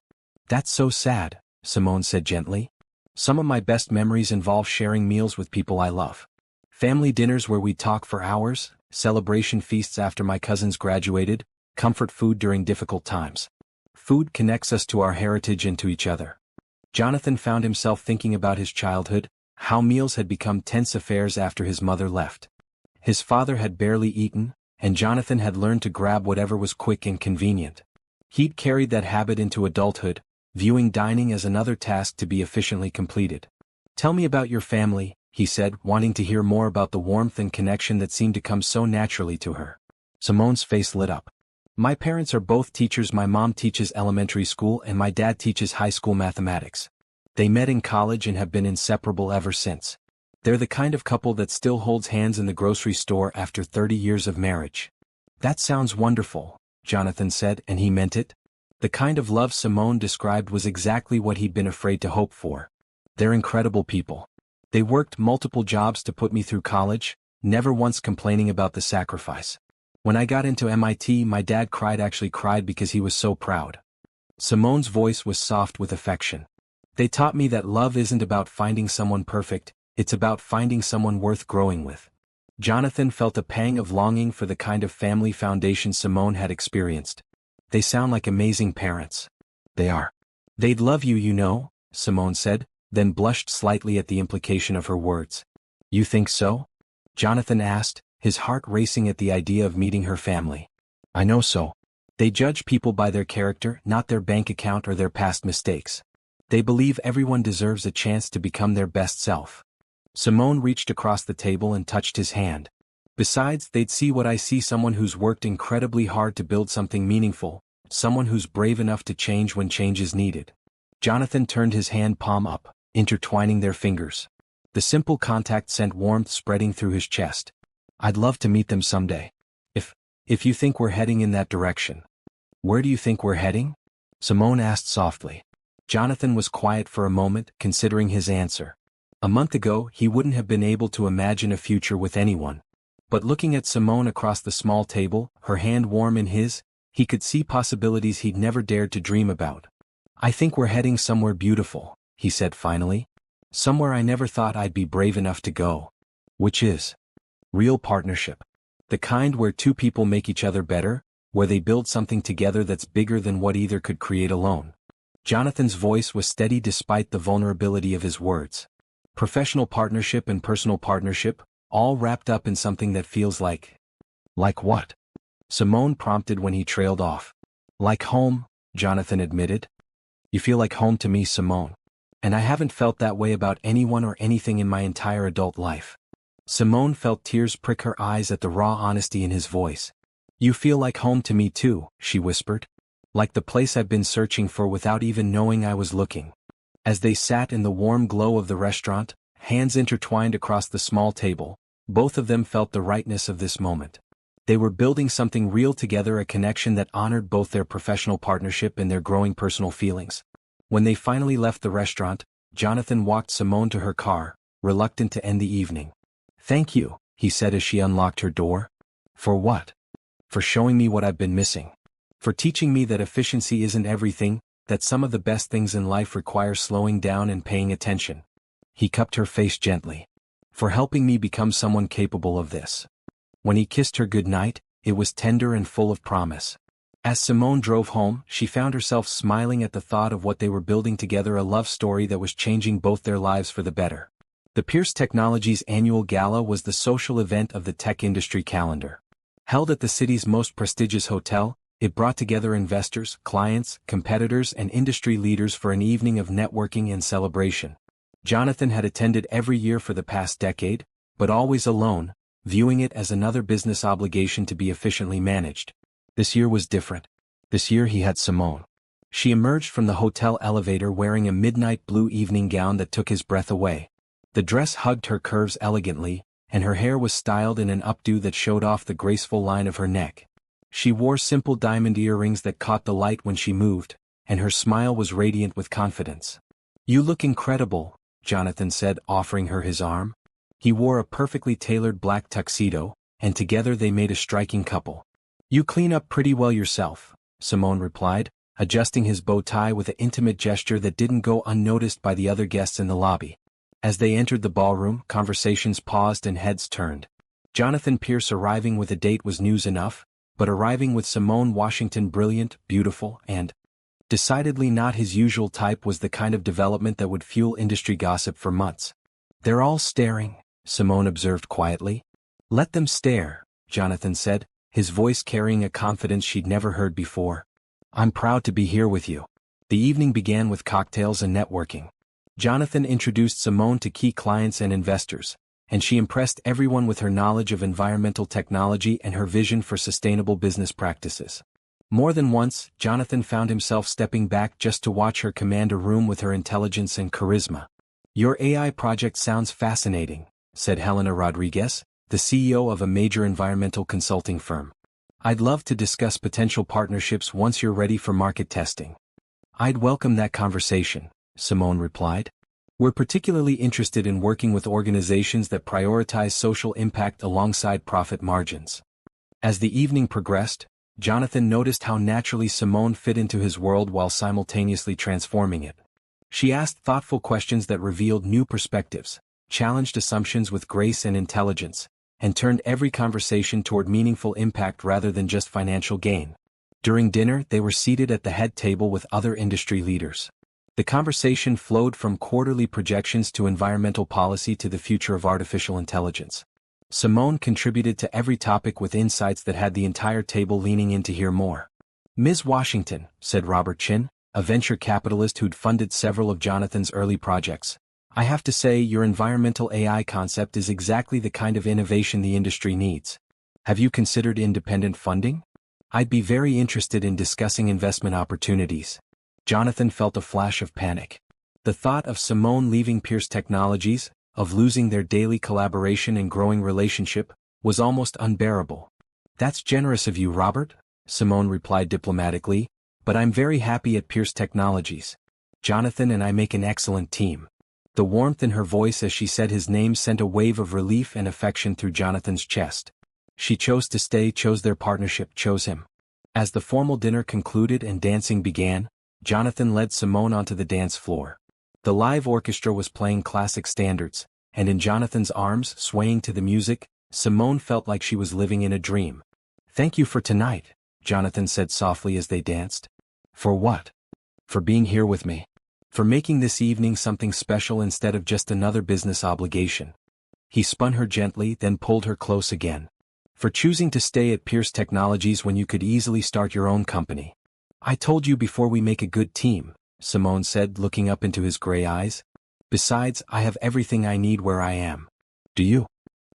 "That's so sad," Simone said gently. "Some of my best memories involve sharing meals with people I love. Family dinners where we'd talk for hours, celebration feasts after my cousins graduated, comfort food during difficult times. Food connects us to our heritage and to each other." Jonathan found himself thinking about his childhood, how meals had become tense affairs after his mother left. His father had barely eaten, and Jonathan had learned to grab whatever was quick and convenient. He'd carried that habit into adulthood, viewing dining as another task to be efficiently completed. "Tell me about your family," he said, wanting to hear more about the warmth and connection that seemed to come so naturally to her. Simone's face lit up. "My parents are both teachers. My mom teaches elementary school and my dad teaches high school mathematics. They met in college and have been inseparable ever since. They're the kind of couple that still holds hands in the grocery store after 30 years of marriage." "That sounds wonderful," Jonathan said, and he meant it. The kind of love Simone described was exactly what he'd been afraid to hope for. "They're incredible people. They worked multiple jobs to put me through college, never once complaining about the sacrifice. When I got into MIT, my dad actually cried because he was so proud." Simone's voice was soft with affection. "They taught me that love isn't about finding someone perfect, it's about finding someone worth growing with." Jonathan felt a pang of longing for the kind of family foundation Simone had experienced. "They sound like amazing parents." "They are. They'd love you, you know," Simone said, then blushed slightly at the implication of her words. "You think so?" Jonathan asked, his heart racing at the idea of meeting her family. "I know so. They judge people by their character, not their bank account or their past mistakes. They believe everyone deserves a chance to become their best self." Simone reached across the table and touched his hand. "Besides, they'd see what I see, someone who's worked incredibly hard to build something meaningful, someone who's brave enough to change when change is needed." Jonathan turned his hand palm up, intertwining their fingers. The simple contact sent warmth spreading through his chest. "I'd love to meet them someday. If you think we're heading in that direction." "Where do you think we're heading?" Simone asked softly. Jonathan was quiet for a moment, considering his answer. A month ago, he wouldn't have been able to imagine a future with anyone. But looking at Simone across the small table, her hand warm in his, he could see possibilities he'd never dared to dream about. "I think we're heading somewhere beautiful," he said finally. "Somewhere I never thought I'd be brave enough to go." "Which is?" "Real partnership. The kind where two people make each other better, where they build something together that's bigger than what either could create alone." Jonathan's voice was steady despite the vulnerability of his words. "Professional partnership and personal partnership, all wrapped up in something that feels like Like what? Simone prompted when he trailed off. Like home, Jonathan admitted. You feel like home to me, Simone. And I haven't felt that way about anyone or anything in my entire adult life. Simone felt tears prick her eyes at the raw honesty in his voice. You feel like home to me too, she whispered. Like the place I've been searching for without even knowing I was looking. As they sat in the warm glow of the restaurant, hands intertwined across the small table, both of them felt the rightness of this moment. They were building something real together, a connection that honored both their professional partnership and their growing personal feelings. When they finally left the restaurant, Jonathan walked Simone to her car, reluctant to end the evening. Thank you, he said as she unlocked her door. For what? For showing me what I've been missing. For teaching me that efficiency isn't everything, that some of the best things in life require slowing down and paying attention. He cupped her face gently. For helping me become someone capable of this. When he kissed her goodnight, it was tender and full of promise. As Simone drove home, she found herself smiling at the thought of what they were building together, a love story that was changing both their lives for the better. The Pierce Technologies annual gala was the social event of the tech industry calendar. Held at the city's most prestigious hotel, it brought together investors, clients, competitors, and industry leaders for an evening of networking and celebration. Jonathan had attended every year for the past decade, but always alone, viewing it as another business obligation to be efficiently managed. This year was different. This year he had Simone. She emerged from the hotel elevator wearing a midnight blue evening gown that took his breath away. The dress hugged her curves elegantly, and her hair was styled in an updo that showed off the graceful line of her neck. She wore simple diamond earrings that caught the light when she moved, and her smile was radiant with confidence. You look incredible, Jonathan said, offering her his arm. He wore a perfectly tailored black tuxedo, and together they made a striking couple. You clean up pretty well yourself, Simone replied, adjusting his bow tie with an intimate gesture that didn't go unnoticed by the other guests in the lobby. As they entered the ballroom, conversations paused and heads turned. Jonathan Pierce arriving with a date was news enough, but arriving with Simone Washington brilliant, beautiful, and decidedly not his usual type was the kind of development that would fuel industry gossip for months. They're all staring, Simone observed quietly. Let them stare, Jonathan said, his voice carrying a confidence she'd never heard before. I'm proud to be here with you. The evening began with cocktails and networking. Jonathan introduced Simone to key clients and investors, and she impressed everyone with her knowledge of environmental technology and her vision for sustainable business practices. More than once, Jonathan found himself stepping back just to watch her command a room with her intelligence and charisma. Your AI project sounds fascinating, said Helena Rodriguez, the CEO of a major environmental consulting firm. I'd love to discuss potential partnerships once you're ready for market testing. I'd welcome that conversation, Simone replied. We're particularly interested in working with organizations that prioritize social impact alongside profit margins. As the evening progressed, Jonathan noticed how naturally Simone fit into his world while simultaneously transforming it. She asked thoughtful questions that revealed new perspectives, challenged assumptions with grace and intelligence, and turned every conversation toward meaningful impact rather than just financial gain. During dinner, they were seated at the head table with other industry leaders. The conversation flowed from quarterly projections to environmental policy to the future of artificial intelligence. Simone contributed to every topic with insights that had the entire table leaning in to hear more. Ms. Washington, said Robert Chin, a venture capitalist who'd funded several of Jonathan's early projects, I have to say your environmental AI concept is exactly the kind of innovation the industry needs. Have you considered independent funding? I'd be very interested in discussing investment opportunities. Jonathan felt a flash of panic. The thought of Simone leaving Pierce Technologies, of losing their daily collaboration and growing relationship, was almost unbearable. That's generous of you, Robert, Simone replied diplomatically, but I'm very happy at Pierce Technologies. Jonathan and I make an excellent team. The warmth in her voice as she said his name sent a wave of relief and affection through Jonathan's chest. She chose to stay, chose their partnership, chose him. As the formal dinner concluded and dancing began, Jonathan led Simone onto the dance floor. The live orchestra was playing classic standards, and in Jonathan's arms, swaying to the music, Simone felt like she was living in a dream. Thank you for tonight, Jonathan said softly as they danced. For what? For being here with me. For making this evening something special instead of just another business obligation. He spun her gently, then pulled her close again. For choosing to stay at Pierce Technologies when you could easily start your own company. I told you before, we make a good team, Simone said, looking up into his gray eyes. Besides, I have everything I need where I am. Do you?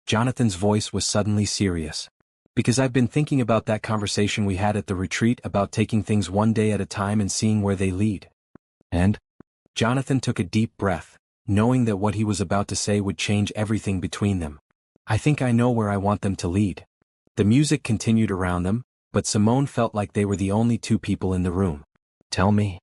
Jonathan's voice was suddenly serious. Because I've been thinking about that conversation we had at the retreat about taking things one day at a time and seeing where they lead. And? Jonathan took a deep breath, knowing that what he was about to say would change everything between them. I think I know where I want them to lead. The music continued around them, but Simone felt like they were the only two people in the room. Tell me.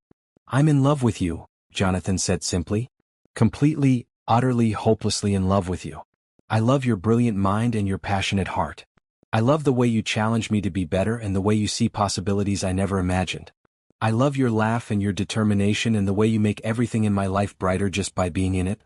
I'm in love with you, Jonathan said simply. Completely, utterly, hopelessly in love with you. I love your brilliant mind and your passionate heart. I love the way you challenge me to be better and the way you see possibilities I never imagined. I love your laugh and your determination and the way you make everything in my life brighter just by being in it.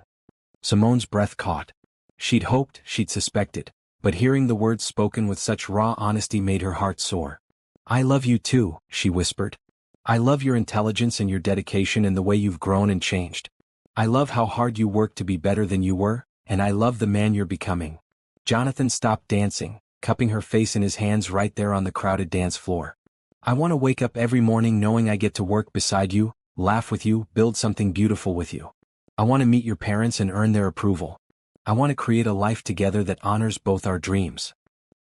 Simone's breath caught. She'd hoped, she'd suspected, but hearing the words spoken with such raw honesty made her heart soar. I love you too, she whispered. I love your intelligence and your dedication and the way you've grown and changed. I love how hard you work to be better than you were, and I love the man you're becoming. Jonathan stopped dancing, cupping her face in his hands right there on the crowded dance floor. I want to wake up every morning knowing I get to work beside you, laugh with you, build something beautiful with you. I want to meet your parents and earn their approval. I want to create a life together that honors both our dreams.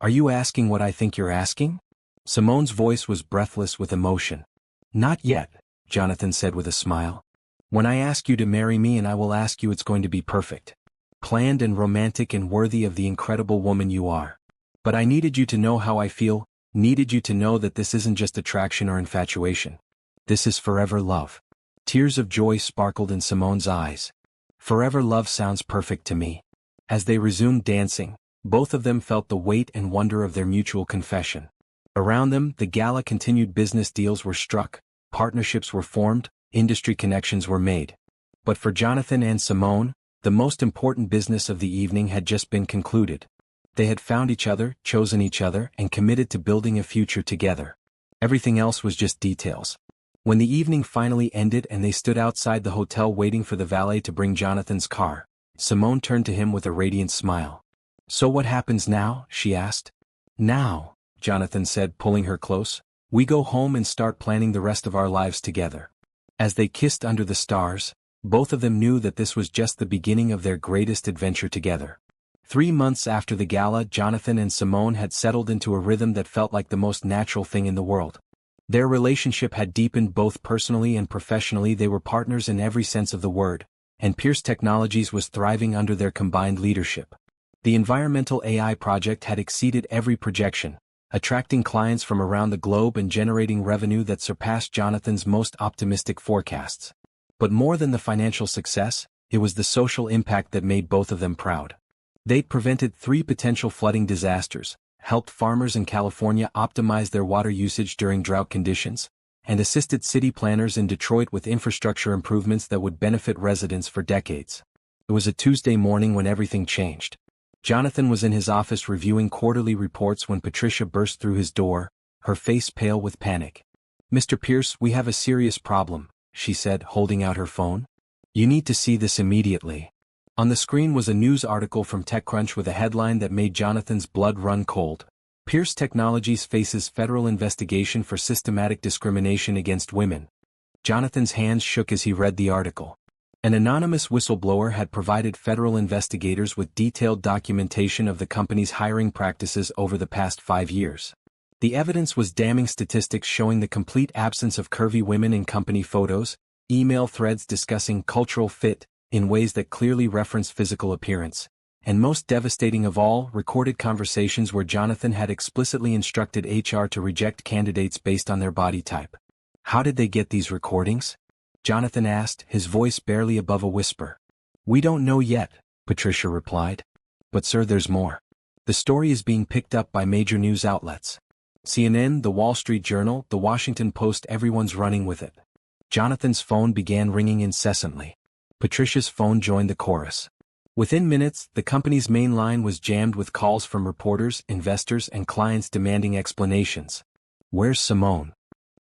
Are you asking what I think you're asking? Simone's voice was breathless with emotion. Not yet, Jonathan said with a smile. When I ask you to marry me, and I will ask you, it's going to be perfect. Planned and romantic and worthy of the incredible woman you are. But I needed you to know how I feel, needed you to know that this isn't just attraction or infatuation. This is forever love. Tears of joy sparkled in Simone's eyes. Forever love sounds perfect to me. As they resumed dancing, both of them felt the weight and wonder of their mutual confession. Around them, the gala continued. Business deals were struck, partnerships were formed, industry connections were made. But for Jonathan and Simone, the most important business of the evening had just been concluded. They had found each other, chosen each other, and committed to building a future together. Everything else was just details. When the evening finally ended and they stood outside the hotel waiting for the valet to bring Jonathan's car, Simone turned to him with a radiant smile. So what happens now? She asked. Now, Jonathan said, pulling her close, we go home and start planning the rest of our lives together. As they kissed under the stars, both of them knew that this was just the beginning of their greatest adventure together. 3 months after the gala, Jonathan and Simone had settled into a rhythm that felt like the most natural thing in the world. Their relationship had deepened both personally and professionally. They were partners in every sense of the word, and Pierce Technologies was thriving under their combined leadership. The environmental AI project had exceeded every projection, attracting clients from around the globe and generating revenue that surpassed Jonathan's most optimistic forecasts. But more than the financial success, it was the social impact that made both of them proud. They'd prevented 3 potential flooding disasters, helped farmers in California optimize their water usage during drought conditions, and assisted city planners in Detroit with infrastructure improvements that would benefit residents for decades. It was a Tuesday morning when everything changed. Jonathan was in his office reviewing quarterly reports when Patricia burst through his door, her face pale with panic. Mr. Pierce, we have a serious problem, she said, holding out her phone. You need to see this immediately. On the screen was a news article from TechCrunch with a headline that made Jonathan's blood run cold. Pierce Technologies faces federal investigation for systematic discrimination against women. Jonathan's hands shook as he read the article. An anonymous whistleblower had provided federal investigators with detailed documentation of the company's hiring practices over the past 5 years. The evidence was damning: statistics showing the complete absence of curvy women in company photos, email threads discussing cultural fit in ways that clearly referenced physical appearance, and most devastating of all, recorded conversations where Jonathan had explicitly instructed HR to reject candidates based on their body type. How did they get these recordings? Jonathan asked, his voice barely above a whisper. We don't know yet, Patricia replied. But sir, there's more. The story is being picked up by major news outlets. CNN, The Wall Street Journal, The Washington Post, everyone's running with it. Jonathan's phone began ringing incessantly. Patricia's phone joined the chorus. Within minutes, the company's main line was jammed with calls from reporters, investors, and clients demanding explanations. Where's Simone?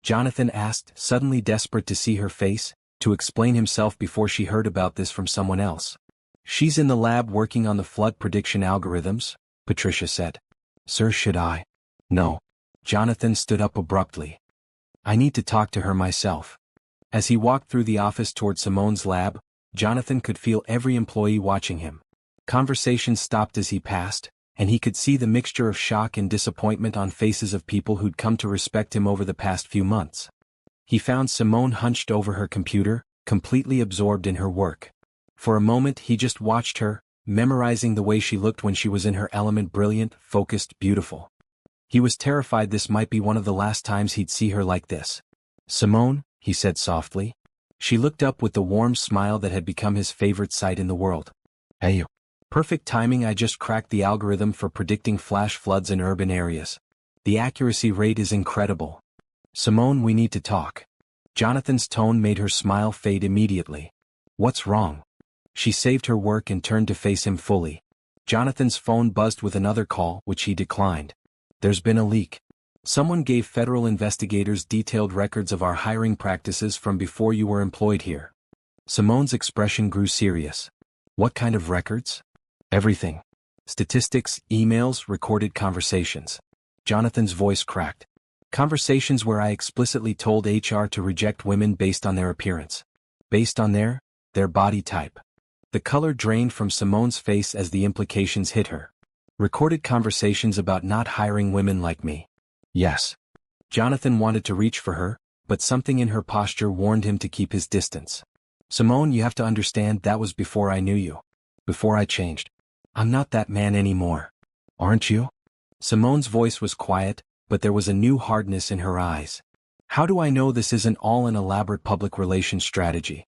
Jonathan asked, suddenly desperate to see her face, to explain himself before she heard about this from someone else. She's in the lab working on the flood prediction algorithms, Patricia said. Sir, should I? No. Jonathan stood up abruptly. I need to talk to her myself. As he walked through the office toward Simone's lab, Jonathan could feel every employee watching him. Conversations stopped as he passed, and he could see the mixture of shock and disappointment on faces of people who'd come to respect him over the past few months. He found Simone hunched over her computer, completely absorbed in her work. For a moment he just watched her, memorizing the way she looked when she was in her element, brilliant, focused, beautiful. He was terrified this might be one of the last times he'd see her like this. Simone, he said softly. She looked up with the warm smile that had become his favorite sight in the world. Hey you. Perfect timing, I just cracked the algorithm for predicting flash floods in urban areas. The accuracy rate is incredible. Simone, we need to talk. Jonathan's tone made her smile fade immediately. What's wrong? She saved her work and turned to face him fully. Jonathan's phone buzzed with another call, which he declined. There's been a leak. Someone gave federal investigators detailed records of our hiring practices from before you were employed here. Simone's expression grew serious. What kind of records? Everything. Statistics, emails, recorded conversations. Jonathan's voice cracked. Conversations where I explicitly told HR to reject women based on their appearance. Based on their body type. The color drained from Simone's face as the implications hit her. Recorded conversations about not hiring women like me. Yes. Jonathan wanted to reach for her, but something in her posture warned him to keep his distance. Simone, you have to understand that was before I knew you. Before I changed. I'm not that man anymore. Aren't you? Simone's voice was quiet, but there was a new hardness in her eyes. How do I know this isn't all an elaborate public relations strategy?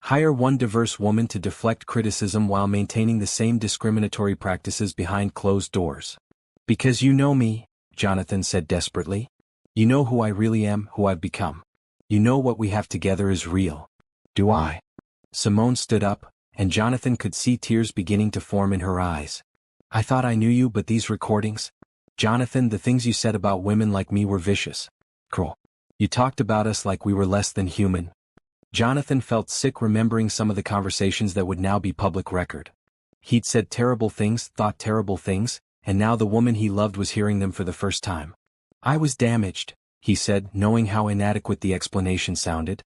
Hire one diverse woman to deflect criticism while maintaining the same discriminatory practices behind closed doors. Because you know me, Jonathan said desperately. You know who I really am, who I've become. You know what we have together is real. Do I? Simone stood up, and Jonathan could see tears beginning to form in her eyes. I thought I knew you, but these recordings? Jonathan, the things you said about women like me were vicious. Cruel. You talked about us like we were less than human. Jonathan felt sick remembering some of the conversations that would now be public record. He'd said terrible things, thought terrible things, and now the woman he loved was hearing them for the first time. I was damaged, he said, knowing how inadequate the explanation sounded.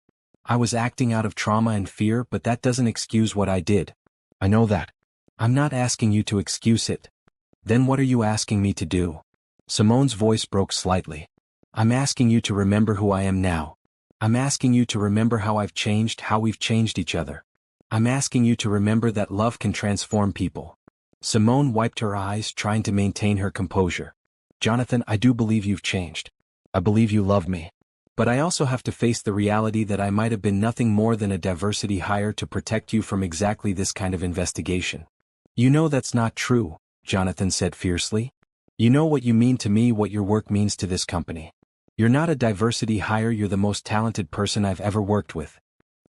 I was acting out of trauma and fear, but that doesn't excuse what I did. I know that. I'm not asking you to excuse it. Then what are you asking me to do? Simone's voice broke slightly. I'm asking you to remember who I am now. I'm asking you to remember how I've changed, how we've changed each other. I'm asking you to remember that love can transform people. Simone wiped her eyes, trying to maintain her composure. Jonathan, I do believe you've changed. I believe you love me. But I also have to face the reality that I might have been nothing more than a diversity hire to protect you from exactly this kind of investigation. You know that's not true, Jonathan said fiercely. You know what you mean to me, what your work means to this company. You're not a diversity hire, you're the most talented person I've ever worked with.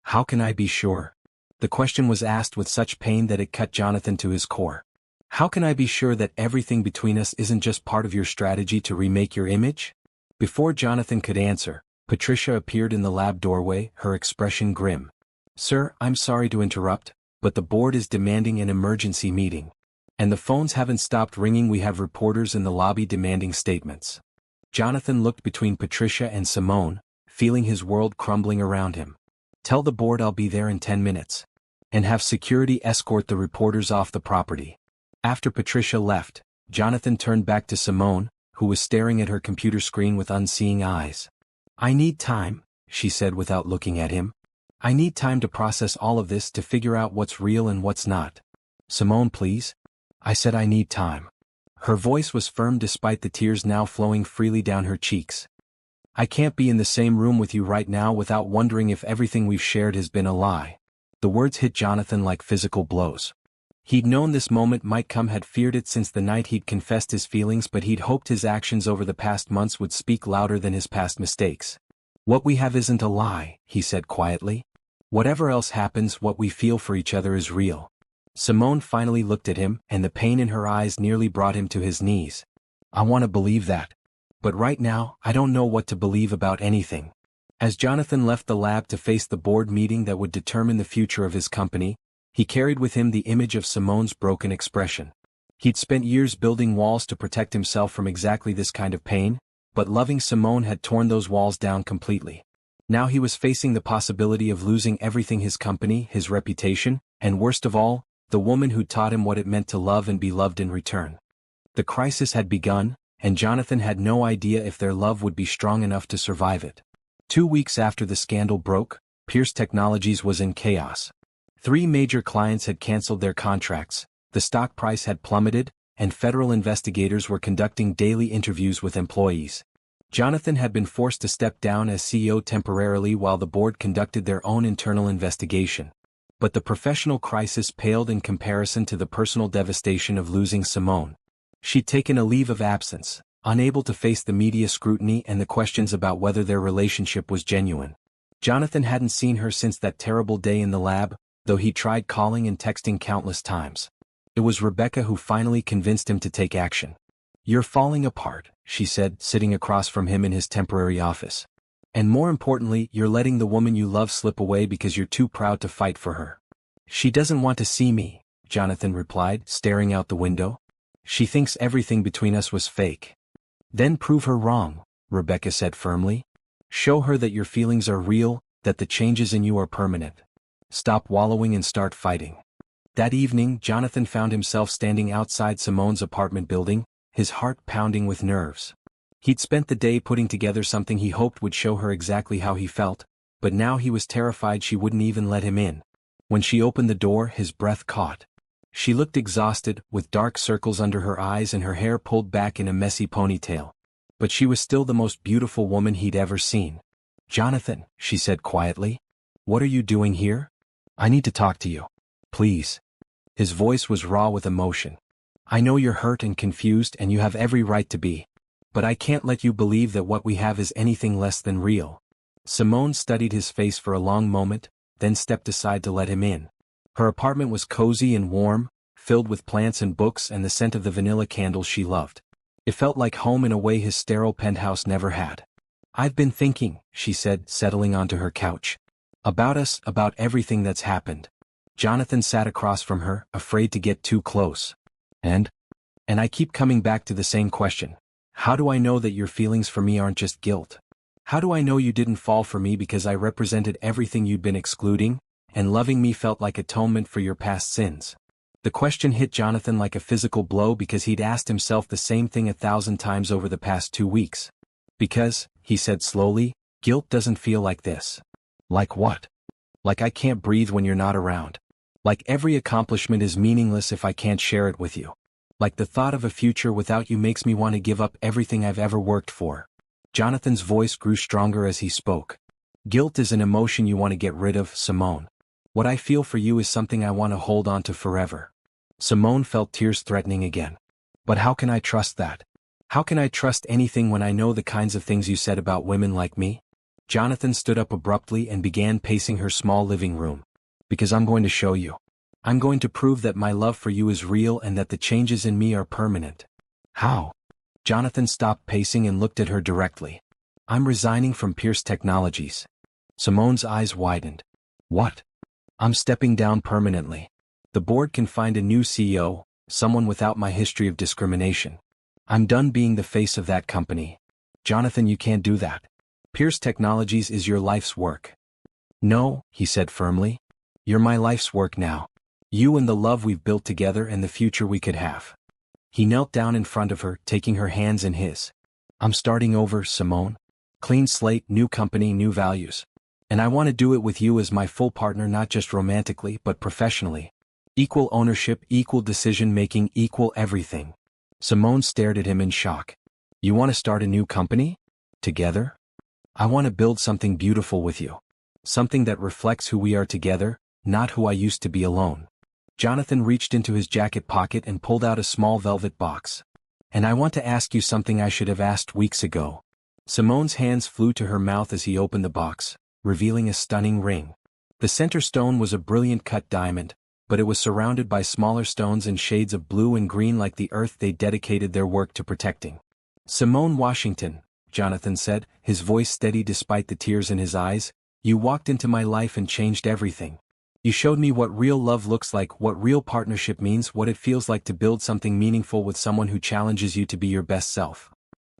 How can I be sure? The question was asked with such pain that it cut Jonathan to his core. How can I be sure that everything between us isn't just part of your strategy to remake your image? Before Jonathan could answer, Patricia appeared in the lab doorway, her expression grim. Sir, I'm sorry to interrupt, but the board is demanding an emergency meeting. And the phones haven't stopped ringing. We have reporters in the lobby demanding statements. Jonathan looked between Patricia and Simone, feeling his world crumbling around him. Tell the board I'll be there in 10 minutes. And have security escort the reporters off the property. After Patricia left, Jonathan turned back to Simone, who was staring at her computer screen with unseeing eyes. I need time, she said without looking at him. I need time to process all of this, to figure out what's real and what's not. Simone, please. I said I need time. Her voice was firm despite the tears now flowing freely down her cheeks. I can't be in the same room with you right now without wondering if everything we've shared has been a lie. The words hit Jonathan like physical blows. He'd known this moment might come, had feared it since the night he'd confessed his feelings, but he'd hoped his actions over the past months would speak louder than his past mistakes. What we have isn't a lie, he said quietly. Whatever else happens, what we feel for each other is real. Simone finally looked at him, and the pain in her eyes nearly brought him to his knees. I want to believe that. But right now, I don't know what to believe about anything. As Jonathan left the lab to face the board meeting that would determine the future of his company, he carried with him the image of Simone's broken expression. He'd spent years building walls to protect himself from exactly this kind of pain, but loving Simone had torn those walls down completely. Now he was facing the possibility of losing everything: his company, his reputation, and worst of all, the woman who taught him what it meant to love and be loved in return. The crisis had begun, and Jonathan had no idea if their love would be strong enough to survive it. 2 weeks after the scandal broke, Pierce Technologies was in chaos. 3 major clients had canceled their contracts, the stock price had plummeted, and federal investigators were conducting daily interviews with employees. Jonathan had been forced to step down as CEO temporarily while the board conducted their own internal investigation. But the professional crisis paled in comparison to the personal devastation of losing Simone. She'd taken a leave of absence, unable to face the media scrutiny and the questions about whether their relationship was genuine. Jonathan hadn't seen her since that terrible day in the lab, though he tried calling and texting countless times. It was Rebecca who finally convinced him to take action. "You're falling apart," she said, sitting across from him in his temporary office. "And more importantly, you're letting the woman you love slip away because you're too proud to fight for her." "She doesn't want to see me," Jonathan replied, staring out the window. "She thinks everything between us was fake." "Then prove her wrong," Rebecca said firmly. "Show her that your feelings are real, that the changes in you are permanent. Stop wallowing and start fighting." That evening, Jonathan found himself standing outside Simone's apartment building, his heart pounding with nerves. He'd spent the day putting together something he hoped would show her exactly how he felt, but now he was terrified she wouldn't even let him in. When she opened the door, his breath caught. She looked exhausted, with dark circles under her eyes and her hair pulled back in a messy ponytail. But she was still the most beautiful woman he'd ever seen. "Jonathan," she said quietly, "what are you doing here? I need to talk to you. Please." His voice was raw with emotion. "I know you're hurt and confused and you have every right to be. But I can't let you believe that what we have is anything less than real." Simone studied his face for a long moment, then stepped aside to let him in. Her apartment was cozy and warm, filled with plants and books and the scent of the vanilla candles she loved. It felt like home in a way his sterile penthouse never had. "I've been thinking," she said, settling onto her couch. "About us, about everything that's happened." Jonathan sat across from her, afraid to get too close. And I keep coming back to the same question. How do I know that your feelings for me aren't just guilt? How do I know you didn't fall for me because I represented everything you'd been excluding, and loving me felt like atonement for your past sins?" The question hit Jonathan like a physical blow because he'd asked himself the same thing 1,000 times over the past 2 weeks. "Because," he said slowly, "guilt doesn't feel like this." "Like what?" "Like I can't breathe when you're not around. Like every accomplishment is meaningless if I can't share it with you. Like the thought of a future without you makes me want to give up everything I've ever worked for." Jonathan's voice grew stronger as he spoke. "Guilt is an emotion you want to get rid of, Simone. What I feel for you is something I want to hold on to forever." Simone felt tears threatening again. "But how can I trust that? How can I trust anything when I know the kinds of things you said about women like me?" Jonathan stood up abruptly and began pacing her small living room. "Because I'm going to show you. I'm going to prove that my love for you is real and that the changes in me are permanent." "How?" Jonathan stopped pacing and looked at her directly. "I'm resigning from Pierce Technologies." Simone's eyes widened. "What?" "I'm stepping down permanently. The board can find a new CEO, someone without my history of discrimination. I'm done being the face of that company." "Jonathan, you can't do that. Pierce Technologies is your life's work." "No," he said firmly. "You're my life's work now. You and the love we've built together and the future we could have." He knelt down in front of her, taking her hands in his. "I'm starting over, Simone. Clean slate, new company, new values. And I want to do it with you as my full partner, not just romantically but professionally. Equal ownership, equal decision-making, equal everything." Simone stared at him in shock. "You want to start a new company? Together? I want to build something beautiful with you. Something that reflects who we are together, not who I used to be alone." Jonathan reached into his jacket pocket and pulled out a small velvet box. "And I want to ask you something I should have asked weeks ago." Simone's hands flew to her mouth as he opened the box, revealing a stunning ring. The center stone was a brilliant cut diamond, but it was surrounded by smaller stones in shades of blue and green like the earth they dedicated their work to protecting. "Simone Washington," Jonathan said, his voice steady despite the tears in his eyes, "you walked into my life and changed everything. You showed me what real love looks like, what real partnership means, what it feels like to build something meaningful with someone who challenges you to be your best self.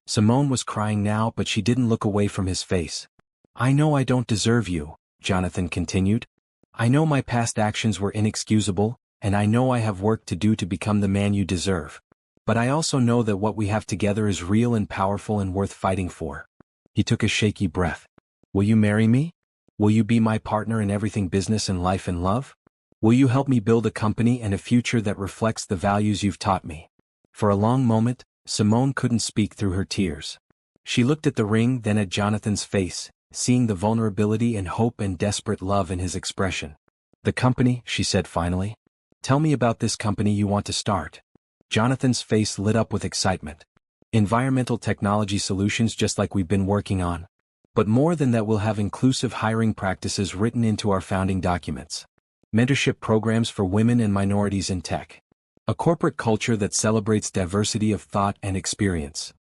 Simone was crying now, but she didn't look away from his face. I know I don't deserve you, Jonathan continued. I know my past actions were inexcusable, and I know I have work to do to become the man you deserve. But I also know that what we have together is real and powerful and worth fighting for. He took a shaky breath. Will you marry me? Will you be my partner in everything business and life and love? Will you help me build a company and a future that reflects the values you've taught me? For a long moment, Simone couldn't speak through her tears. She looked at the ring, then at Jonathan's face, seeing the vulnerability and hope and desperate love in his expression. The company, she said finally. Tell me about this company you want to start. Jonathan's face lit up with excitement. Environmental technology solutions, just like we've been working on. But more than that, we'll have inclusive hiring practices written into our founding documents. Mentorship programs for women and minorities in tech. A corporate culture that celebrates diversity of thought and experience.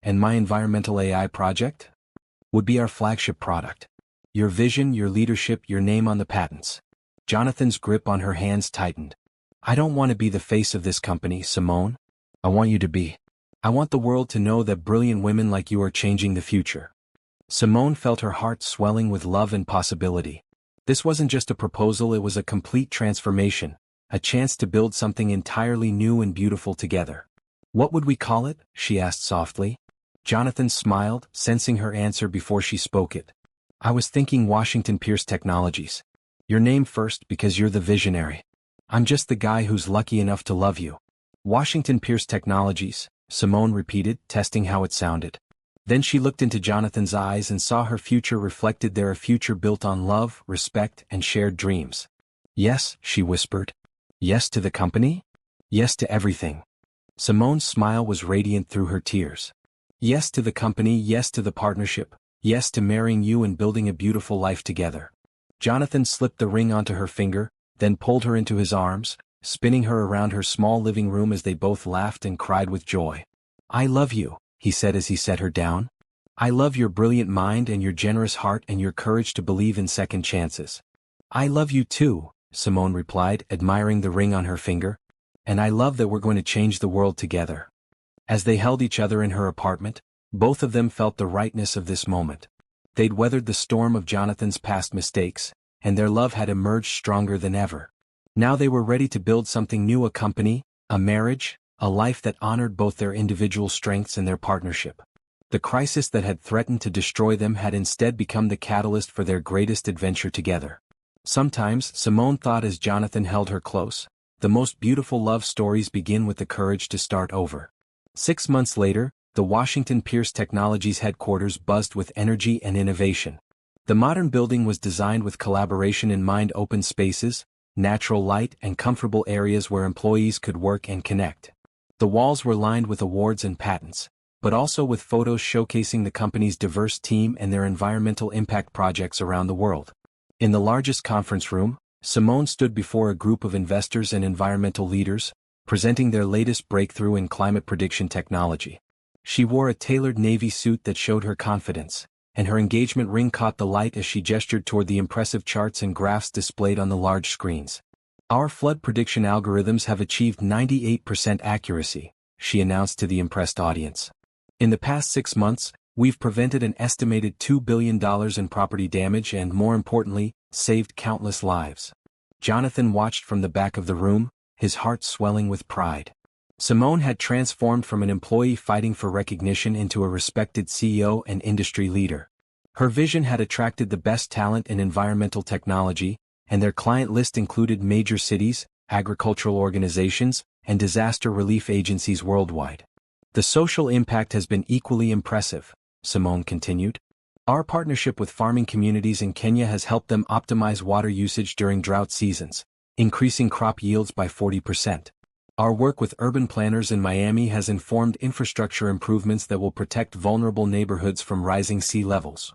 And my environmental AI project would be our flagship product. Your vision, your leadership, your name on the patents. Jonathan's grip on her hands tightened. I don't want to be the face of this company, Simone. I want you to be. I want the world to know that brilliant women like you are changing the future. Simone felt her heart swelling with love and possibility. This wasn't just a proposal, it was a complete transformation, a chance to build something entirely new and beautiful together. What would we call it? She asked softly. Jonathan smiled, sensing her answer before she spoke it. I was thinking Washington Pierce Technologies. Your name first, because you're the visionary. I'm just the guy who's lucky enough to love you. Washington Pierce Technologies, Simone repeated, testing how it sounded. Then she looked into Jonathan's eyes and saw her future reflected there, a future built on love, respect, and shared dreams. Yes, she whispered. Yes to the company? Yes to everything. Simone's smile was radiant through her tears. Yes to the company, yes to the partnership, yes to marrying you and building a beautiful life together. Jonathan slipped the ring onto her finger, then pulled her into his arms, spinning her around her small living room as they both laughed and cried with joy. I love you, he said as he set her down. I love your brilliant mind and your generous heart and your courage to believe in second chances. I love you too, Simone replied, admiring the ring on her finger. And I love that we're going to change the world together. As they held each other in her apartment, both of them felt the rightness of this moment. They'd weathered the storm of Jonathan's past mistakes, and their love had emerged stronger than ever. Now they were ready to build something new, a company, a marriage, a life that honored both their individual strengths and their partnership. The crisis that had threatened to destroy them had instead become the catalyst for their greatest adventure together. Sometimes, Simone thought as Jonathan held her close, the most beautiful love stories begin with the courage to start over. 6 months later, the Washington Pierce Technologies headquarters buzzed with energy and innovation. The modern building was designed with collaboration in mind, open spaces, natural light, and comfortable areas where employees could work and connect. The walls were lined with awards and patents, but also with photos showcasing the company's diverse team and their environmental impact projects around the world. In the largest conference room, Simone stood before a group of investors and environmental leaders, presenting their latest breakthrough in climate prediction technology. She wore a tailored navy suit that showed her confidence, and her engagement ring caught the light as she gestured toward the impressive charts and graphs displayed on the large screens. Our flood prediction algorithms have achieved 98% accuracy, she announced to the impressed audience. In the past 6 months, we've prevented an estimated $2 billion in property damage and, more importantly, saved countless lives. Jonathan watched from the back of the room, his heart swelling with pride. Simone had transformed from an employee fighting for recognition into a respected CEO and industry leader. Her vision had attracted the best talent in environmental technology, and their client list included major cities, agricultural organizations, and disaster relief agencies worldwide. The social impact has been equally impressive, Simone continued. Our partnership with farming communities in Kenya has helped them optimize water usage during drought seasons, increasing crop yields by 40%. Our work with urban planners in Miami has informed infrastructure improvements that will protect vulnerable neighborhoods from rising sea levels.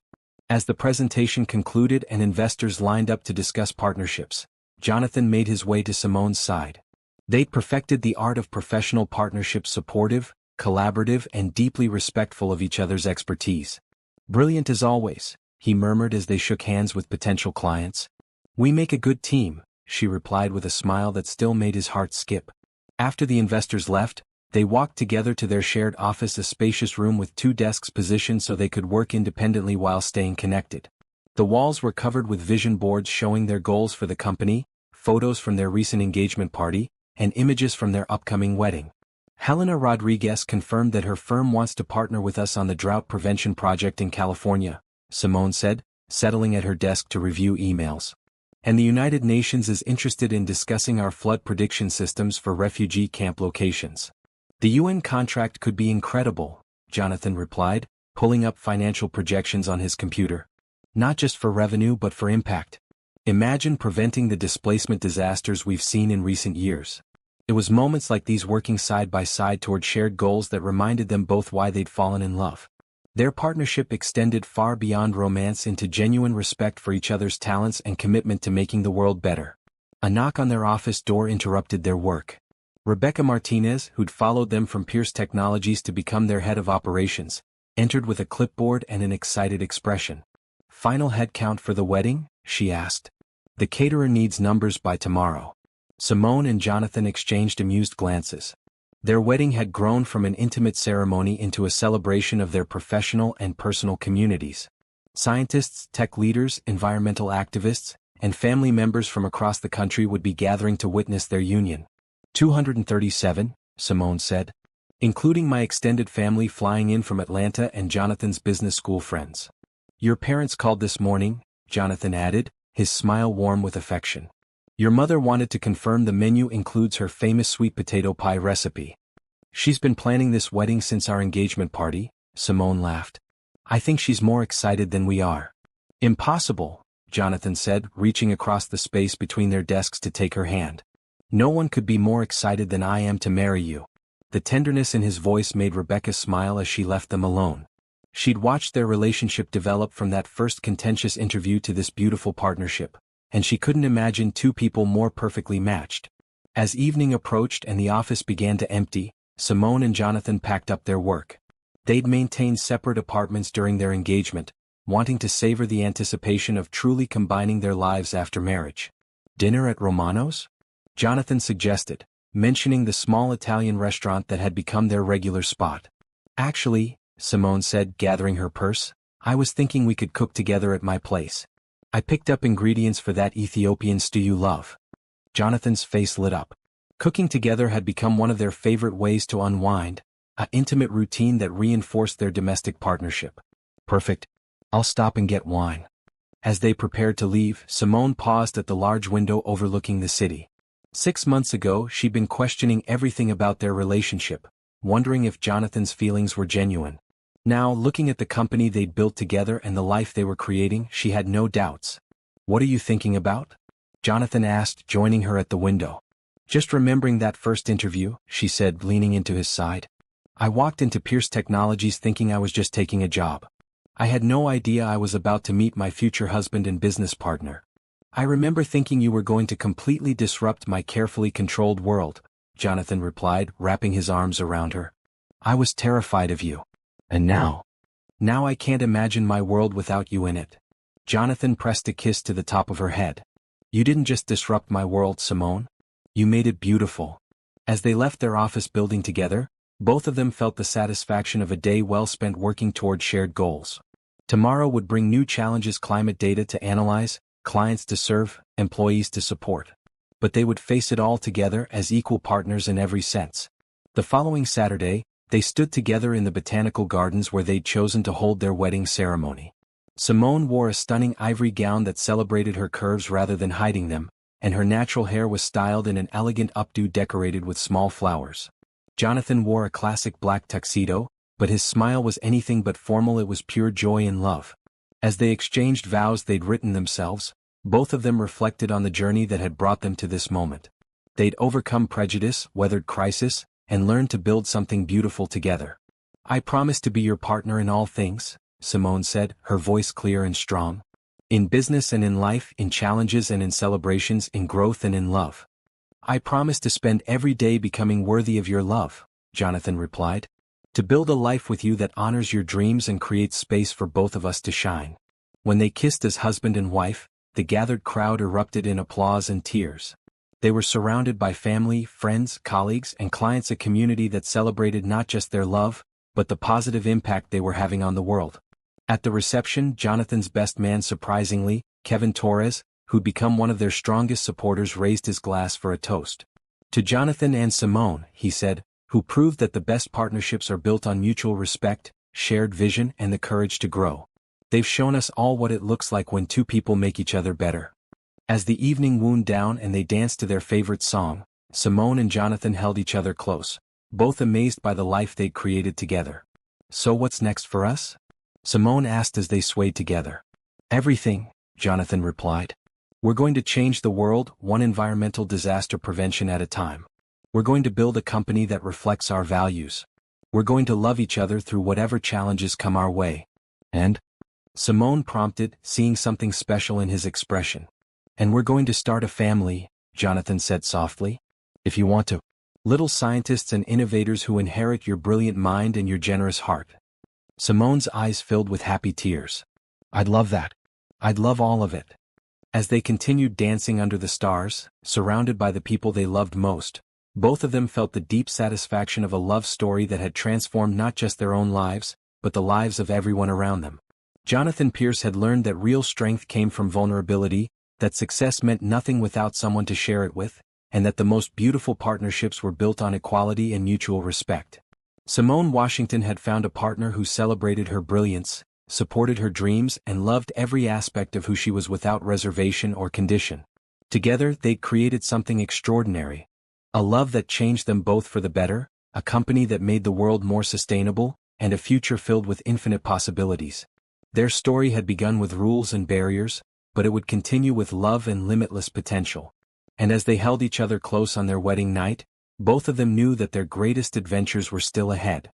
As the presentation concluded and investors lined up to discuss partnerships, Jonathan made his way to Simone's side. They'd perfected the art of professional partnership, supportive, collaborative, and deeply respectful of each other's expertise. Brilliant as always, he murmured as they shook hands with potential clients. We make a good team, she replied with a smile that still made his heart skip. After the investors left, they walked together to their shared office, a spacious room with 2 desks positioned so they could work independently while staying connected. The walls were covered with vision boards showing their goals for the company, photos from their recent engagement party, and images from their upcoming wedding. Helena Rodriguez confirmed that her firm wants to partner with us on the drought prevention project in California, Simone said, settling at her desk to review emails. And the United Nations is interested in discussing our flood prediction systems for refugee camp locations. The UN contract could be incredible, Jonathan replied, pulling up financial projections on his computer. Not just for revenue but for impact. Imagine preventing the displacement disasters we've seen in recent years. It was moments like these, working side by side toward shared goals, that reminded them both why they'd fallen in love. Their partnership extended far beyond romance into genuine respect for each other's talents and commitment to making the world better. A knock on their office door interrupted their work. Rebecca Martinez, who'd followed them from Pierce Technologies to become their head of operations, entered with a clipboard and an excited expression. "Final headcount for the wedding?" she asked. "The caterer needs numbers by tomorrow." Simone and Jonathan exchanged amused glances. Their wedding had grown from an intimate ceremony into a celebration of their professional and personal communities. Scientists, tech leaders, environmental activists, and family members from across the country would be gathering to witness their union. 237, Simone said. "Including my extended family flying in from Atlanta and Jonathan's business school friends." "Your parents called this morning," Jonathan added, his smile warm with affection. "Your mother wanted to confirm the menu includes her famous sweet potato pie recipe." "She's been planning this wedding since our engagement party," Simone laughed. "I think she's more excited than we are." "Impossible," Jonathan said, reaching across the space between their desks to take her hand. "No one could be more excited than I am to marry you." The tenderness in his voice made Rebecca smile as she left them alone. She'd watched their relationship develop from that first contentious interview to this beautiful partnership, and she couldn't imagine 2 people more perfectly matched. As evening approached and the office began to empty, Simone and Jonathan packed up their work. They'd maintained separate apartments during their engagement, wanting to savor the anticipation of truly combining their lives after marriage. "Dinner at Romano's?" Jonathan suggested, mentioning the small Italian restaurant that had become their regular spot. "Actually," Simone said, gathering her purse, "I was thinking we could cook together at my place. I picked up ingredients for that Ethiopian stew you love." Jonathan's face lit up. Cooking together had become one of their favorite ways to unwind, an intimate routine that reinforced their domestic partnership. "Perfect. I'll stop and get wine." As they prepared to leave, Simone paused at the large window overlooking the city. 6 months ago, she'd been questioning everything about their relationship, wondering if Jonathan's feelings were genuine. Now, looking at the company they'd built together and the life they were creating, she had no doubts. "What are you thinking about?" Jonathan asked, joining her at the window. "Just remembering that first interview," she said, leaning into his side. "I walked into Pierce Technologies thinking I was just taking a job. I had no idea I was about to meet my future husband and business partner. I remember thinking you were going to completely disrupt my carefully controlled world," Jonathan replied, wrapping his arms around her. "I was terrified of you. And now I can't imagine my world without you in it." Jonathan pressed a kiss to the top of her head. "You didn't just disrupt my world, Simone. You made it beautiful." As they left their office building together, both of them felt the satisfaction of a day well spent working toward shared goals. Tomorrow would bring new challenges: climate data to analyze, clients to serve, employees to support. But they would face it all together as equal partners in every sense. The following Saturday, they stood together in the botanical gardens where they'd chosen to hold their wedding ceremony. Simone wore a stunning ivory gown that celebrated her curves rather than hiding them, and her natural hair was styled in an elegant updo decorated with small flowers. Jonathan wore a classic black tuxedo, but his smile was anything but formal. It was pure joy and love. As they exchanged vows they'd written themselves, both of them reflected on the journey that had brought them to this moment. They'd overcome prejudice, weathered crisis, and learned to build something beautiful together. "I promise to be your partner in all things," Simone said, her voice clear and strong. "In business and in life, in challenges and in celebrations, in growth and in love." "I promise to spend every day becoming worthy of your love," Jonathan replied. "To build a life with you that honors your dreams and creates space for both of us to shine." When they kissed as husband and wife, the gathered crowd erupted in applause and tears. They were surrounded by family, friends, colleagues, and clients, a community that celebrated not just their love, but the positive impact they were having on the world. At the reception, Jonathan's best man, surprisingly, Kevin Torres, who'd become one of their strongest supporters, raised his glass for a toast. To Jonathan and Simone, he said, who proved that the best partnerships are built on mutual respect, shared vision, and the courage to grow. They've shown us all what it looks like when two people make each other better. As the evening wound down and they danced to their favorite song, Simone and Jonathan held each other close, both amazed by the life they'd created together. "So what's next for us?" Simone asked as they swayed together. "Everything," Jonathan replied. "We're going to change the world, one environmental disaster prevention at a time. We're going to build a company that reflects our values. We're going to love each other through whatever challenges come our way." "And?" Simone prompted, seeing something special in his expression. "And we're going to start a family," Jonathan said softly. "If you want to. Little scientists and innovators who inherit your brilliant mind and your generous heart." Simone's eyes filled with happy tears. "I'd love that. I'd love all of it." As they continued dancing under the stars, surrounded by the people they loved most, both of them felt the deep satisfaction of a love story that had transformed not just their own lives, but the lives of everyone around them. Jonathan Pierce had learned that real strength came from vulnerability, that success meant nothing without someone to share it with, and that the most beautiful partnerships were built on equality and mutual respect. Simone Washington had found a partner who celebrated her brilliance, supported her dreams, and loved every aspect of who she was without reservation or condition. Together, they'd created something extraordinary. A love that changed them both for the better, a company that made the world more sustainable, and a future filled with infinite possibilities. Their story had begun with rules and barriers, but it would continue with love and limitless potential. And as they held each other close on their wedding night, both of them knew that their greatest adventures were still ahead.